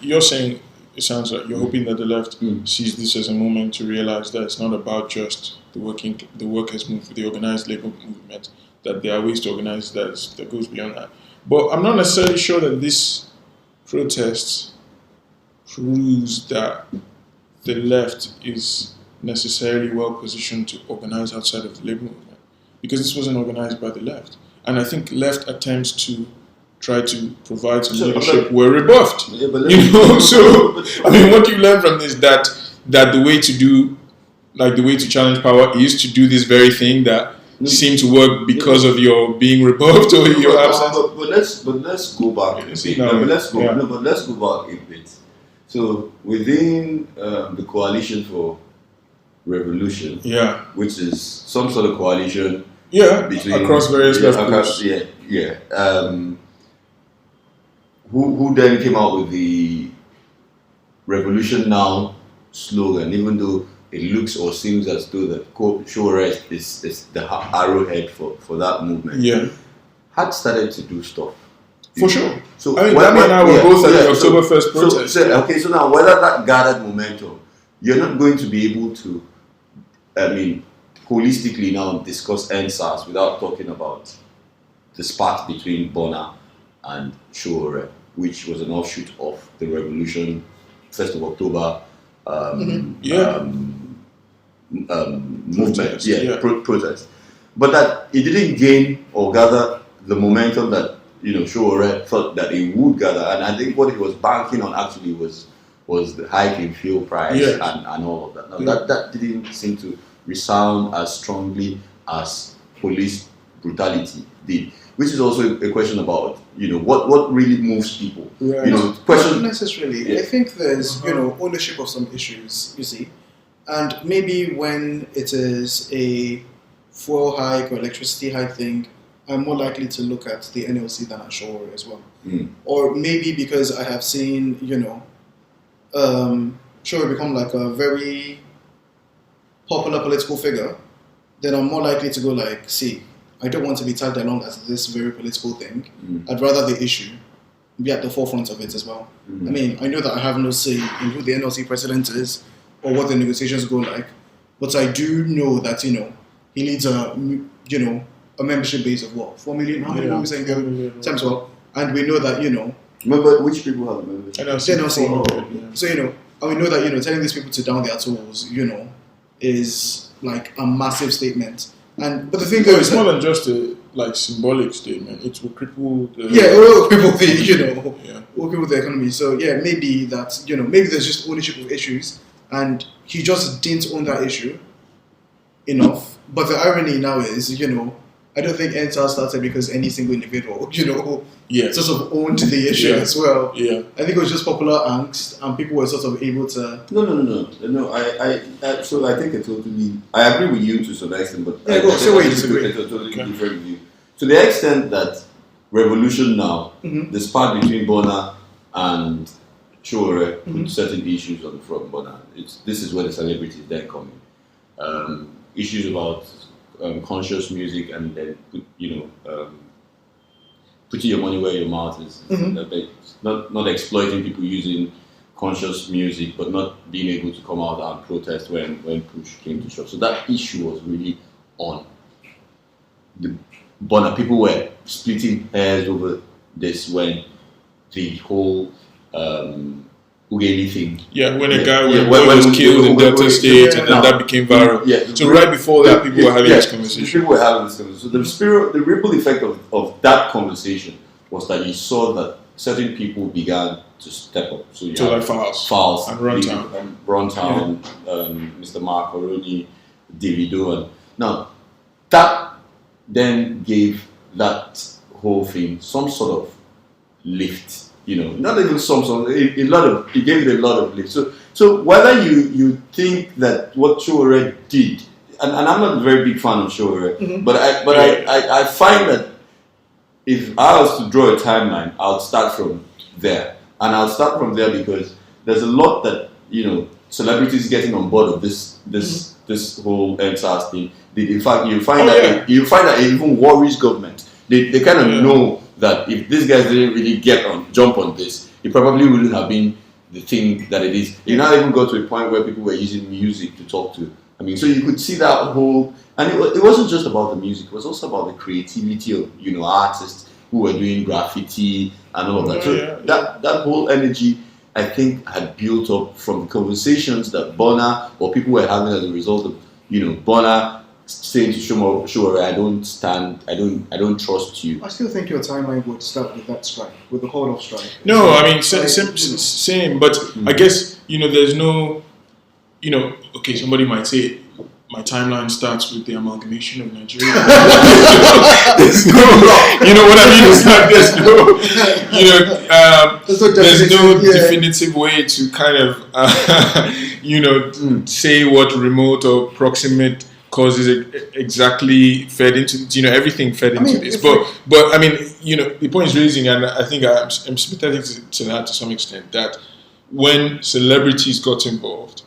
you're saying, it sounds like you're hoping that the left sees this as a moment to realize that it's not about just the workers' movement, the organized labor movement, that there are ways to organize that goes beyond that. But I'm not necessarily sure that this protest proves that the left is necessarily well positioned to organize outside of the labor movement, because this wasn't organized by the left. And I think left attempts to try to provide some leadership were rebuffed. Yeah, what you learn from this that the way to challenge power is to do this very thing that seemed to work because of your being rebuffed or your absence. But let's go back a bit. Let's go back a bit. So within the Coalition for Revolution, which is some sort of coalition Yeah, between across various left groups. Who then came out with the Revolution Now slogan, even though it looks or seems as though the show arrest is the arrowhead for that movement. Yeah. Had started to do stuff. For sure. So I mean, Dami and I were both at the October 1st protest. So now whether that gathered momentum, you're not going to be able to, holistically now discuss NSAS without talking about the spat between Bona and Shore, which was an offshoot of the revolution, 1st of October movement, protest. But that it didn't gain or gather the momentum that Shore thought that it would gather, and I think what he was banking on actually was the hike in fuel price and all of that. Now that didn't seem to resound as strongly as police brutality did, which is also a question about what really moves people. Right. Not necessarily. Yeah. I think there's ownership of some issues, you see, and maybe when it is a fuel hike or electricity hike thing, I'm more likely to look at the NLC than at Shore as well. Or maybe because I have seen, Shore become like a very popular political figure, then I'm more likely to go like, see, I don't want to be tagged along as this very political thing. I'd rather the issue be at the forefront of it as well. I mean, I know that I have no say in who the NLC president is or what the negotiations go like, but I do know that, he leads a membership base of what? 4 million? How many are we saying? Times 12. And we know that, Remember which people have a membership? NLC. So, and we know that, telling these people to down their tools, is like a massive statement. But the thing is, it's more than just a symbolic statement. It will cripple the it will cripple the will cripple the economy. So maybe that maybe there's just ownership of issues, and he just didn't own that issue enough. But the irony now is, I don't think NSAS started because any single individual, sort of owned the issue as well. Yeah. I think it was just popular angst, and people were sort of able to. No. I think I agree with you to some extent, but say what you disagree. A totally different view. To the extent that Revolution Now, the spat between Bona and Shore put certain issues on the front burner. This is where the celebrities then come in. Issues about conscious music, and then putting your money where your mouth is. Not exploiting people using conscious music, but not being able to come out and protest when push came to shove. So that issue was really on the burner. People were splitting hairs over this when the whole Ugeli thing. Yeah, when a guy was killed in Delta State, and then that became viral. So right before that, people were having this conversation. People were having this conversation. So the ripple effect of that conversation was that you saw that certain people began to step up. So you like Fowles and Runtown, Mr. Mark Oroni, Davido, and now that then gave that whole thing some sort of lift. Not even it gave it a lot of lift. So whether you think that what Shore did, and I'm not a very big fan of Shore, but I find that if I was to draw a timeline, I'll start from there, and I'll start from there because there's a lot that celebrities getting on board of this whole NSAS thing. In fact, you find that it even worries government. They kind of know that if these guys didn't really jump on this, it probably wouldn't have been the thing that it is. You now even got to a point where people were using music to talk to. I mean, so you could see that whole, and it wasn't just about the music, it was also about the creativity of, artists who were doing graffiti and all of that. So that whole energy, I think, had built up from the conversations that Bona or people were having as a result of, Bona saying to Shore, I don't trust you. I still think your timeline would start with that strike, with the hold-off strike. No, I mean, same, but I guess, there's no, okay, somebody might say, my timeline starts with the amalgamation of Nigeria. There's no, what I mean is that there's no definitive way to kind of, say what remote or proximate causes exactly fed into, everything fed into this. But I mean, the point is raising, and I think I'm sympathetic to that to some extent, that when celebrities got involved,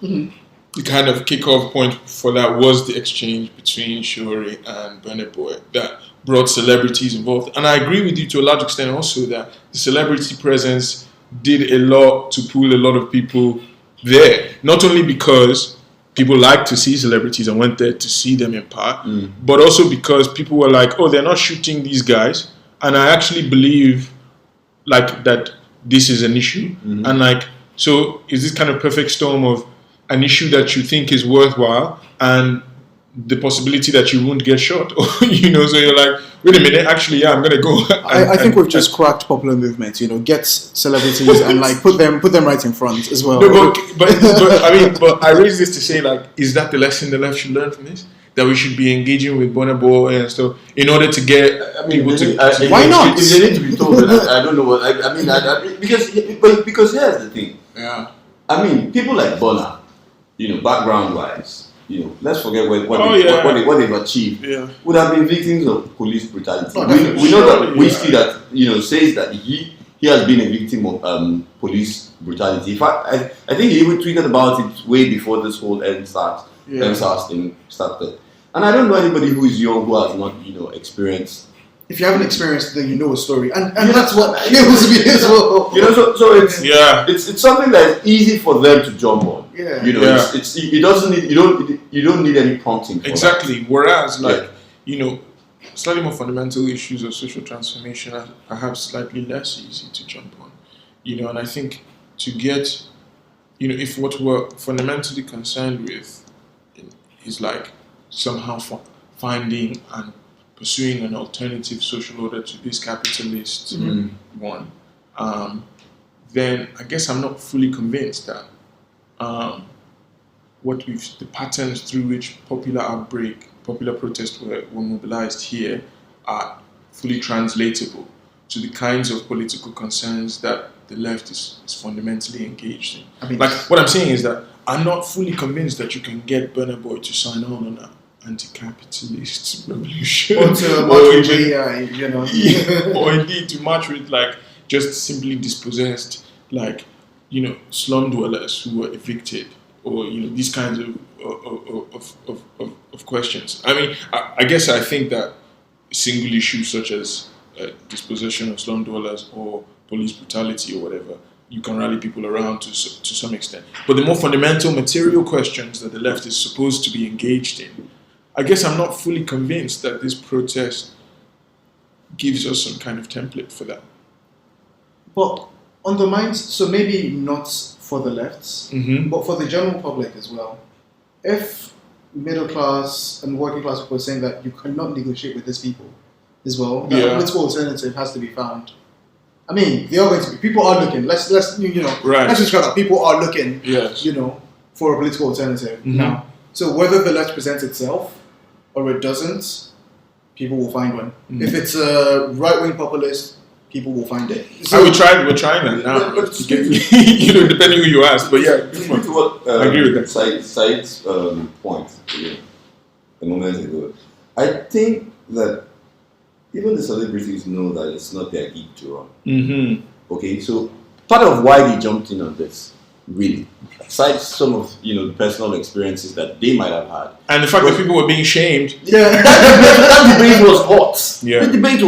the kind of kickoff point for that was the exchange between Shuri and Burna Boy that brought celebrities involved. And I agree with you to a large extent also that the celebrity presence did a lot to pull a lot of people there. Not only because people like to see celebrities and went there to see them in part, but also because people were like, oh, they're not shooting these guys. And I actually believe like that this is an issue. And like, so is this kind of perfect storm of an issue that you think is worthwhile and the possibility that you won't get shot, so you're like, wait a minute, actually, yeah, I'm gonna go. I think we've just cracked popular movement. Get celebrities and like put them right in front as well. No, but I raise this to say, like, is that the lesson the left should learn from this? That we should be engaging with Burna Boy and stuff in order to get people to. Why not? If they need to be told, I don't know what. I mean, because here's the thing. Yeah. I mean, people like Burna, background wise. Let's forget what they've achieved. Yeah. Would have been victims of police brutality. Oh, we know that Whiskey that says that he has been a victim of police brutality. In fact, I think he even tweeted about it way before this whole NSAS thing started. And I don't know anybody who is young who has not experienced. If you haven't experienced it, then you know a story, and that's what kills me as well. So it's something that is easy for them to jump on. Yeah. It doesn't need you don't need any prompting. Exactly. Whereas slightly more fundamental issues of social transformation are perhaps slightly less easy to jump on. And I think to get, if what we're fundamentally concerned with is like somehow finding and pursuing an alternative social order to this capitalist one, then I guess I'm not fully convinced that the patterns through which popular protests were mobilized here are fully translatable to the kinds of political concerns that the left is fundamentally engaged in. I mean, like what I'm saying is that I'm not fully convinced that you can get Burna Boy to sign on an anti-capitalist revolution, or to march with AI, or indeed to march with like just simply dispossessed, like slum dwellers who were evicted, or these kinds of questions. I mean, I guess I think that single issues such as dispossession of slum dwellers or police brutality or whatever, you can rally people around to some extent. But the more fundamental material questions that the left is supposed to be engaged in, I guess I'm not fully convinced that this protest gives us some kind of template for that. But on the minds, so maybe not for the lefts, but for the general public as well. If middle class and working class people are saying that you cannot negotiate with these people as well, that a political alternative has to be found. I mean, they are going to be. People are looking. Let's let's just that people are looking. Yes. For a political alternative now. So whether the left presents itself or it doesn't, people will find one. If it's a right-wing populist, people will find it. So we're trying that now. Depending who you ask. But yeah, I agree with that. Said's point a moment ago. I think that even the celebrities know that it's not their gig to run. Okay, so part of why they jumped in on this, really, aside some of the personal experiences that they might have had, and the fact that people were being shamed. Yeah, that debate was hot. Yeah, the debate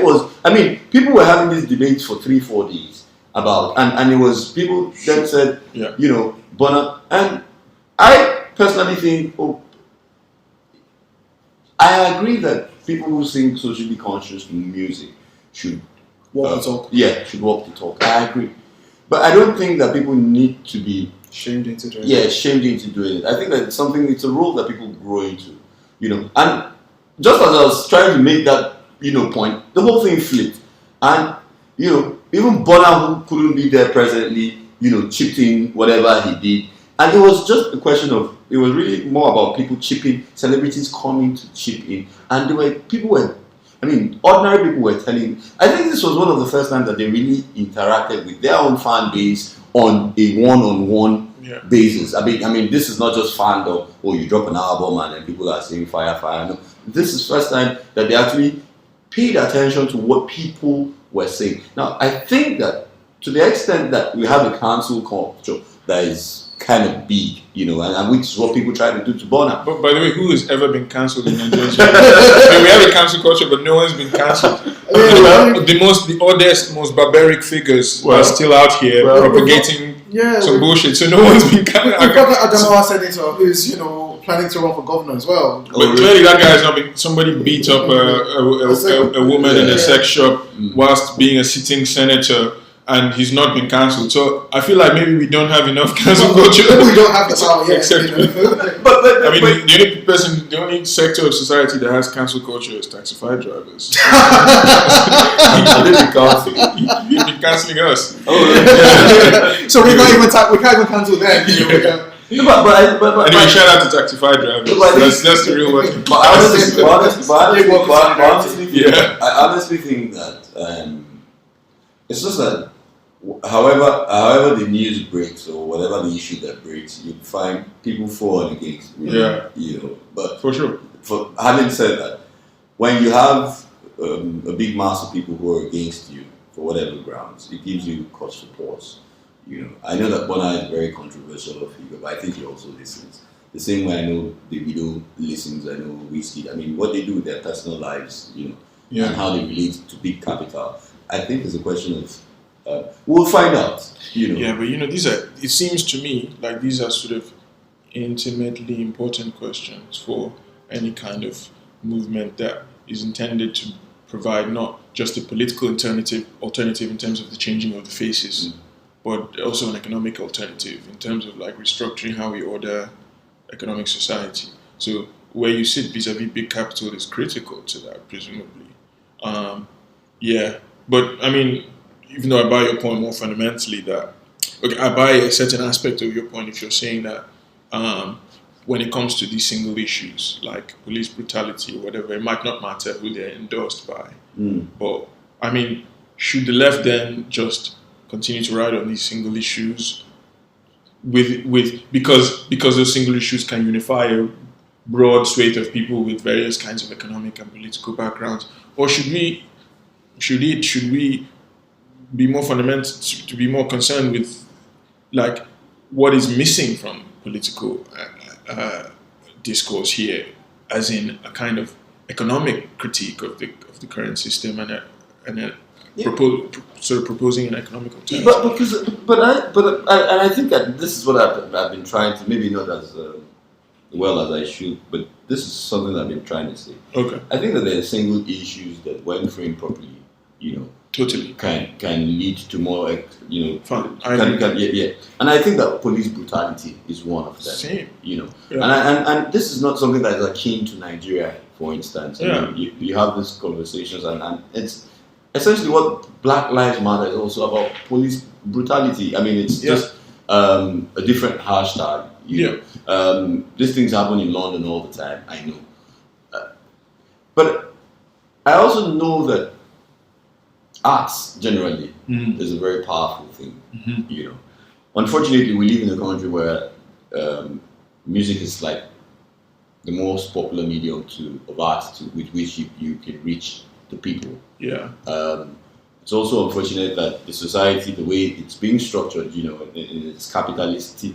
was. I mean, people were having these debates for 3-4 days about, and it was people that said, Burna, and I personally think, I agree that people who sing socially conscious music should walk the talk. Yeah, should walk the talk. I agree. But I don't think that people need to be shamed into doing it. Yeah, shamed into doing it. I think that it's a role that people grow into. And just as I was trying to make that, point, the whole thing flipped. And, even Burna, who couldn't be there presently, chipped in whatever he did. And it was just a question of, it was really more about people chipping, celebrities coming to chip in. And ordinary people were telling, I think this was one of the first times that they really interacted with their own fan base on a one-on-one basis. I mean, this is not just fandom. Oh, you drop an album and then people are saying fire, fire. No, this is first time that they actually paid attention to what people were saying. Now, I think that to the extent that we have a cancel culture that is kind of big, and which is what people try to do to Burna. But by the way, who has ever been cancelled in Nigeria? We have a cancel culture, but no one's been cancelled. The oddest, most barbaric figures are still out here propagating some bullshit. So no one's been cancelled. We've got the Adamawa senator who's, planning to run for governor as well. But clearly that guy has not been. Somebody beat up a woman in a sex shop whilst being a sitting senator. And he's not been cancelled, so I feel like maybe we don't have enough cancel culture. We don't have the power yet. The only sector of society that has cancel culture is taxify drivers. You've been cancelling us. So we can't even cancel them. Anyway, shout out to taxify drivers. That's the real working. I honestly think that it's just that however the news breaks or whatever the issue that breaks, you find people for and against. But for sure. For having said that, when you have a big mass of people who are against you for whatever grounds, it gives you cause for pause. I know that Burna is very controversial of figure, but I think he also listens. The same way I know Davido listens, I know Whiskey. I mean, what they do with their personal lives, and how they relate to big capital. I think it's a question of we'll find out. Yeah, but these are. It seems to me like these are sort of intimately important questions for any kind of movement that is intended to provide not just a political alternative in terms of the changing of the faces, but also an economic alternative in terms of like restructuring how we order economic society. So where you sit vis-a-vis big capital is critical to that, presumably. But I mean, even though I buy your point more fundamentally that, I buy a certain aspect of your point if you're saying that when it comes to these single issues like police brutality or whatever, it might not matter who they're endorsed by. But I mean, should the left then just continue to ride on these single issues because those single issues can unify a broad swathe of people with various kinds of economic and political backgrounds, or should we be more fundamental to be more concerned with like what is missing from political discourse here, as in a kind of economic critique of the current system and proposing an economic alternative. But I think that this is what I've been trying to, maybe not as well as I should, but this is something I've been trying to say. Okay. I think that there are single issues that, when framed properly, totally can lead to more, fun. And I think that police brutality is one of them. Same. And this is not something that is akin to Nigeria, for instance. You have these conversations, and it's essentially what Black Lives Matter is also about: police brutality. I mean, it's just a different hashtag. These things happen in London all the time. I know, but I also know that arts generally is a very powerful thing. Unfortunately, we live in a country where music is like the most popular medium of art with which you can reach the people. It's also unfortunate that the society, the way it's being structured, in its capitalistic,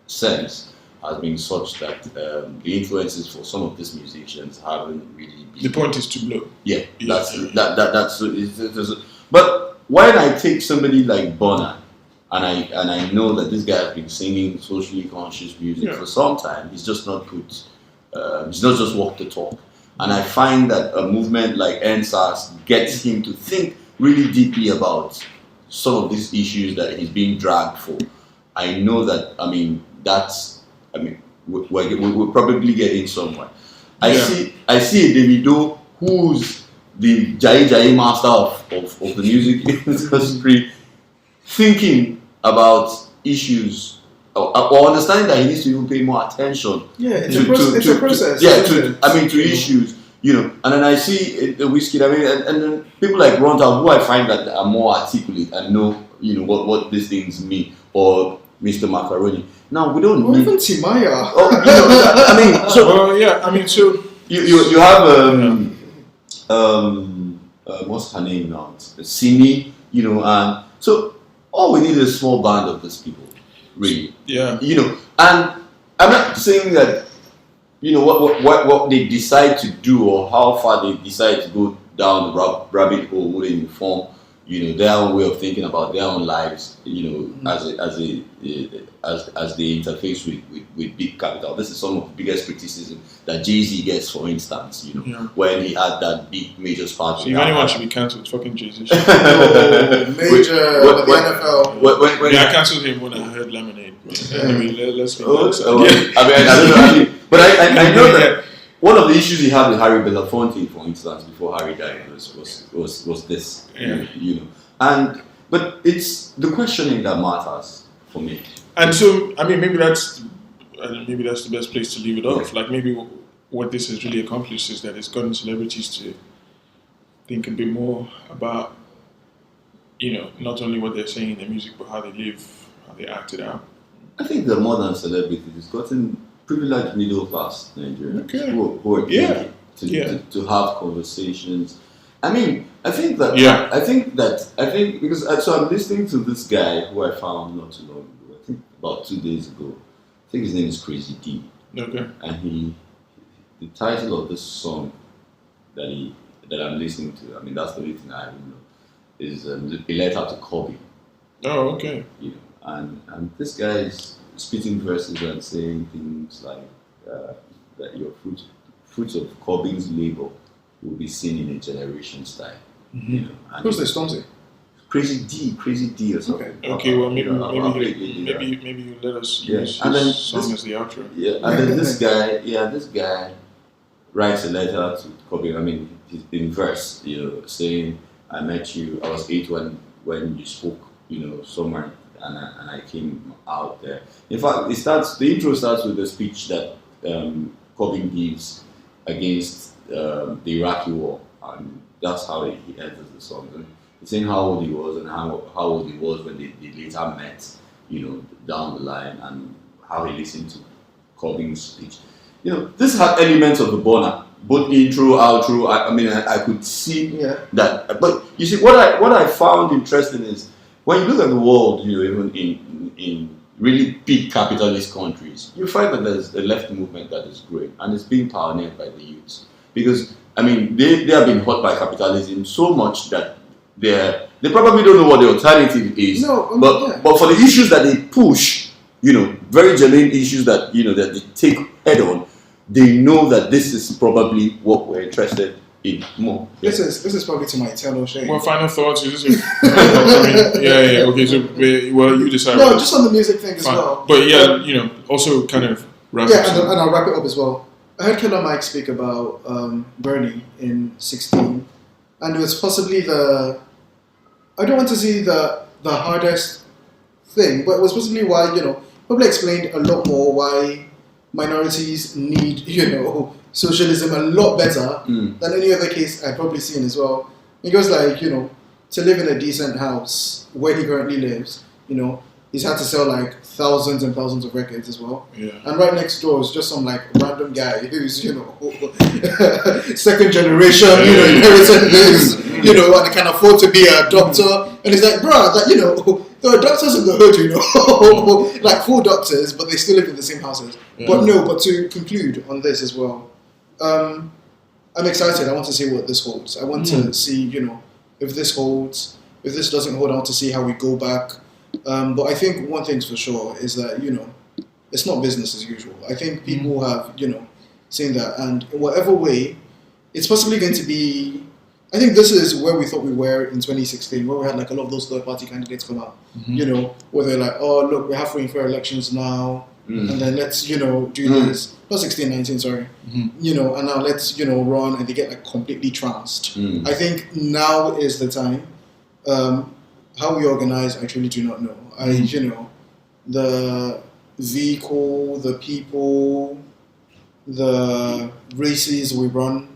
sense, has been such that the influences for some of these musicians haven't really been. The point is to blow. Yeah, that's. But when I take somebody like Burna, and I know that this guy has been singing socially conscious music for some time, he's just not put. He's not just walked the talk. And I find that a movement like NSAS gets him to think really deeply about some of these issues that he's being dragged for. I know that, we'll probably get in somewhere. I see a Davido who's the Jai master of the music industry, thinking about issues or understanding that he needs to even pay more attention. It's a process. To issues, And then I see the Whiskey. And then people like Ronta, who I find that are more articulate and know, what these things mean, or Mr. Macaroni. Now we don't Or need. even Timaya. Oh, I mean, so Well, yeah, I mean, so you have what's her name now? Simi, and so all we need is a small band of these people, really. yeah, And I'm not saying that what they decide to do or how far they decide to go down the rabbit hole would inform their own way of thinking about their own lives, as they interface with big capital. This is some of the biggest criticism that Jay-Z gets, for instance, when he had that big major spark. so if anyone should be cancelled, fucking Jay-Z. Major the NFL. When Yeah, I cancelled him when I heard Lemonade. Anyway, let's be honest. I don't know. But I know that one of the issues he had with Harry Belafonte, for instance, before Harry died, was this. But it's the questioning that matters for me. And so, I mean, maybe that's the best place to leave it off. Like, maybe what this has really accomplished is that it's gotten celebrities to think a bit more about, not only what they're saying in their music, but how they live, how they act it out. I think the modern celebrity has gotten privileged middle class Nigerians who are able to have conversations. I mean, I think because so I'm listening to this guy who I found not too long ago. I think about 2 days ago. I think his name is Crazy D. Okay. And the title of this song that I'm listening to, I mean that's the only thing I know, is a letter to Corybyn. Oh, okay. And this guy is spitting verses and saying things like that your fruits of Corybyn's labor will be seen in a generation time. Who's this, Stormzy? Crazy D or something. Okay, well maybe you let us use his song as the outro. Yeah, and then this guy writes a letter to Corybyn. I mean, in verse, saying, "I met you. I was 8 when you spoke, somewhere, and I came out there." In fact, the intro starts with a speech that Corybyn gives against the Iraqi war, and that's how he enters the song. And he's saying how old he was and how old he was when they later met, down the line, and how he listened to Corybyn's speech. This had elements of the Bonner, both intro, outro. I could see that. But you see, what I found interesting is when you look at the world, even in really big capitalist countries, you find that there's a left movement that is growing, and it's being pioneered by the youths. Because they have been hurt by capitalism so much that they probably don't know what the alternative is. But for the issues that they push, very genuine issues that that they take head on, they know that this is probably what we're interested in more. This is probably to my eternal shame. Well, final thoughts. Okay. So, you decide. No, just on the music thing as well. But also kind of wrap up. Yeah, and I'll wrap it up as well. I heard Killer Mike speak about Bernie in 16, and it was possibly I don't want to say the hardest thing, but it was possibly why, probably explained a lot more why minorities need, socialism a lot better than any other case I've probably seen as well. Because to live in a decent house where he currently lives, he's had to sell thousands and thousands of records as well. Yeah. And right next door is just some random guy who's, second generation, inherited this, and can afford to be a doctor. And he's like, bruh, there are doctors in the hood, full doctors, but they still live in the same houses. Yeah. But to conclude on this as well, I'm excited. I want to see what this holds. I want to see, if this holds, if this doesn't hold, I want to see how we go back. But I think one thing's for sure is that, it's not business as usual. I think people have, seen that. And in whatever way, it's possibly going to be... I think this is where we thought we were in 2016, where we had a lot of those third-party candidates come out. Where they're like, oh, look, we have free and fair elections now. And then let's, do this. Not 16, 19, sorry. And now let's, run, and they get completely trounced. I think now is the time. How we organize, I truly do not know. The vehicle, the people, the races we run,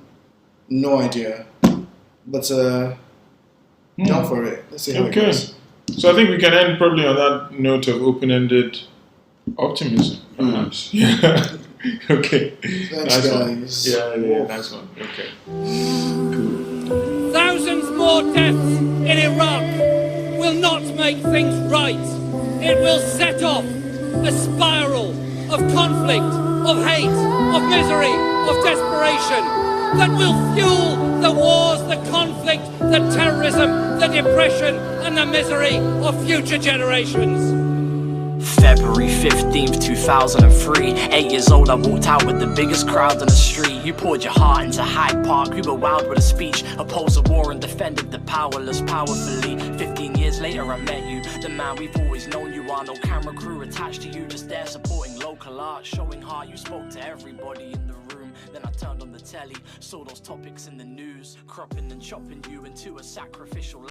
no idea. But down for it. Let's see how it goes. So I think we can end probably on that note of open-ended optimism, perhaps. Yeah. Okay. Thanks, Nice one. guys. Yeah, nice one. Okay. Cool. Thousands more deaths in Iraq will not make things right. It will set off a spiral of conflict, of hate, of misery, of desperation that will fuel the wars, the conflict, the terrorism, the depression and the misery of future generations. February 15th, 2003. 8 years old, I walked out with the biggest crowd on the street. You poured your heart into Hyde Park. We were wild with a speech, opposed the war and defended the powerless powerfully. 15 years later, I met you, the man we've always known you are. No camera crew attached to you, just there supporting local art, showing heart. You spoke to everybody in the room. Then I turned on the telly, saw those topics in the news, cropping and chopping you into a sacrificial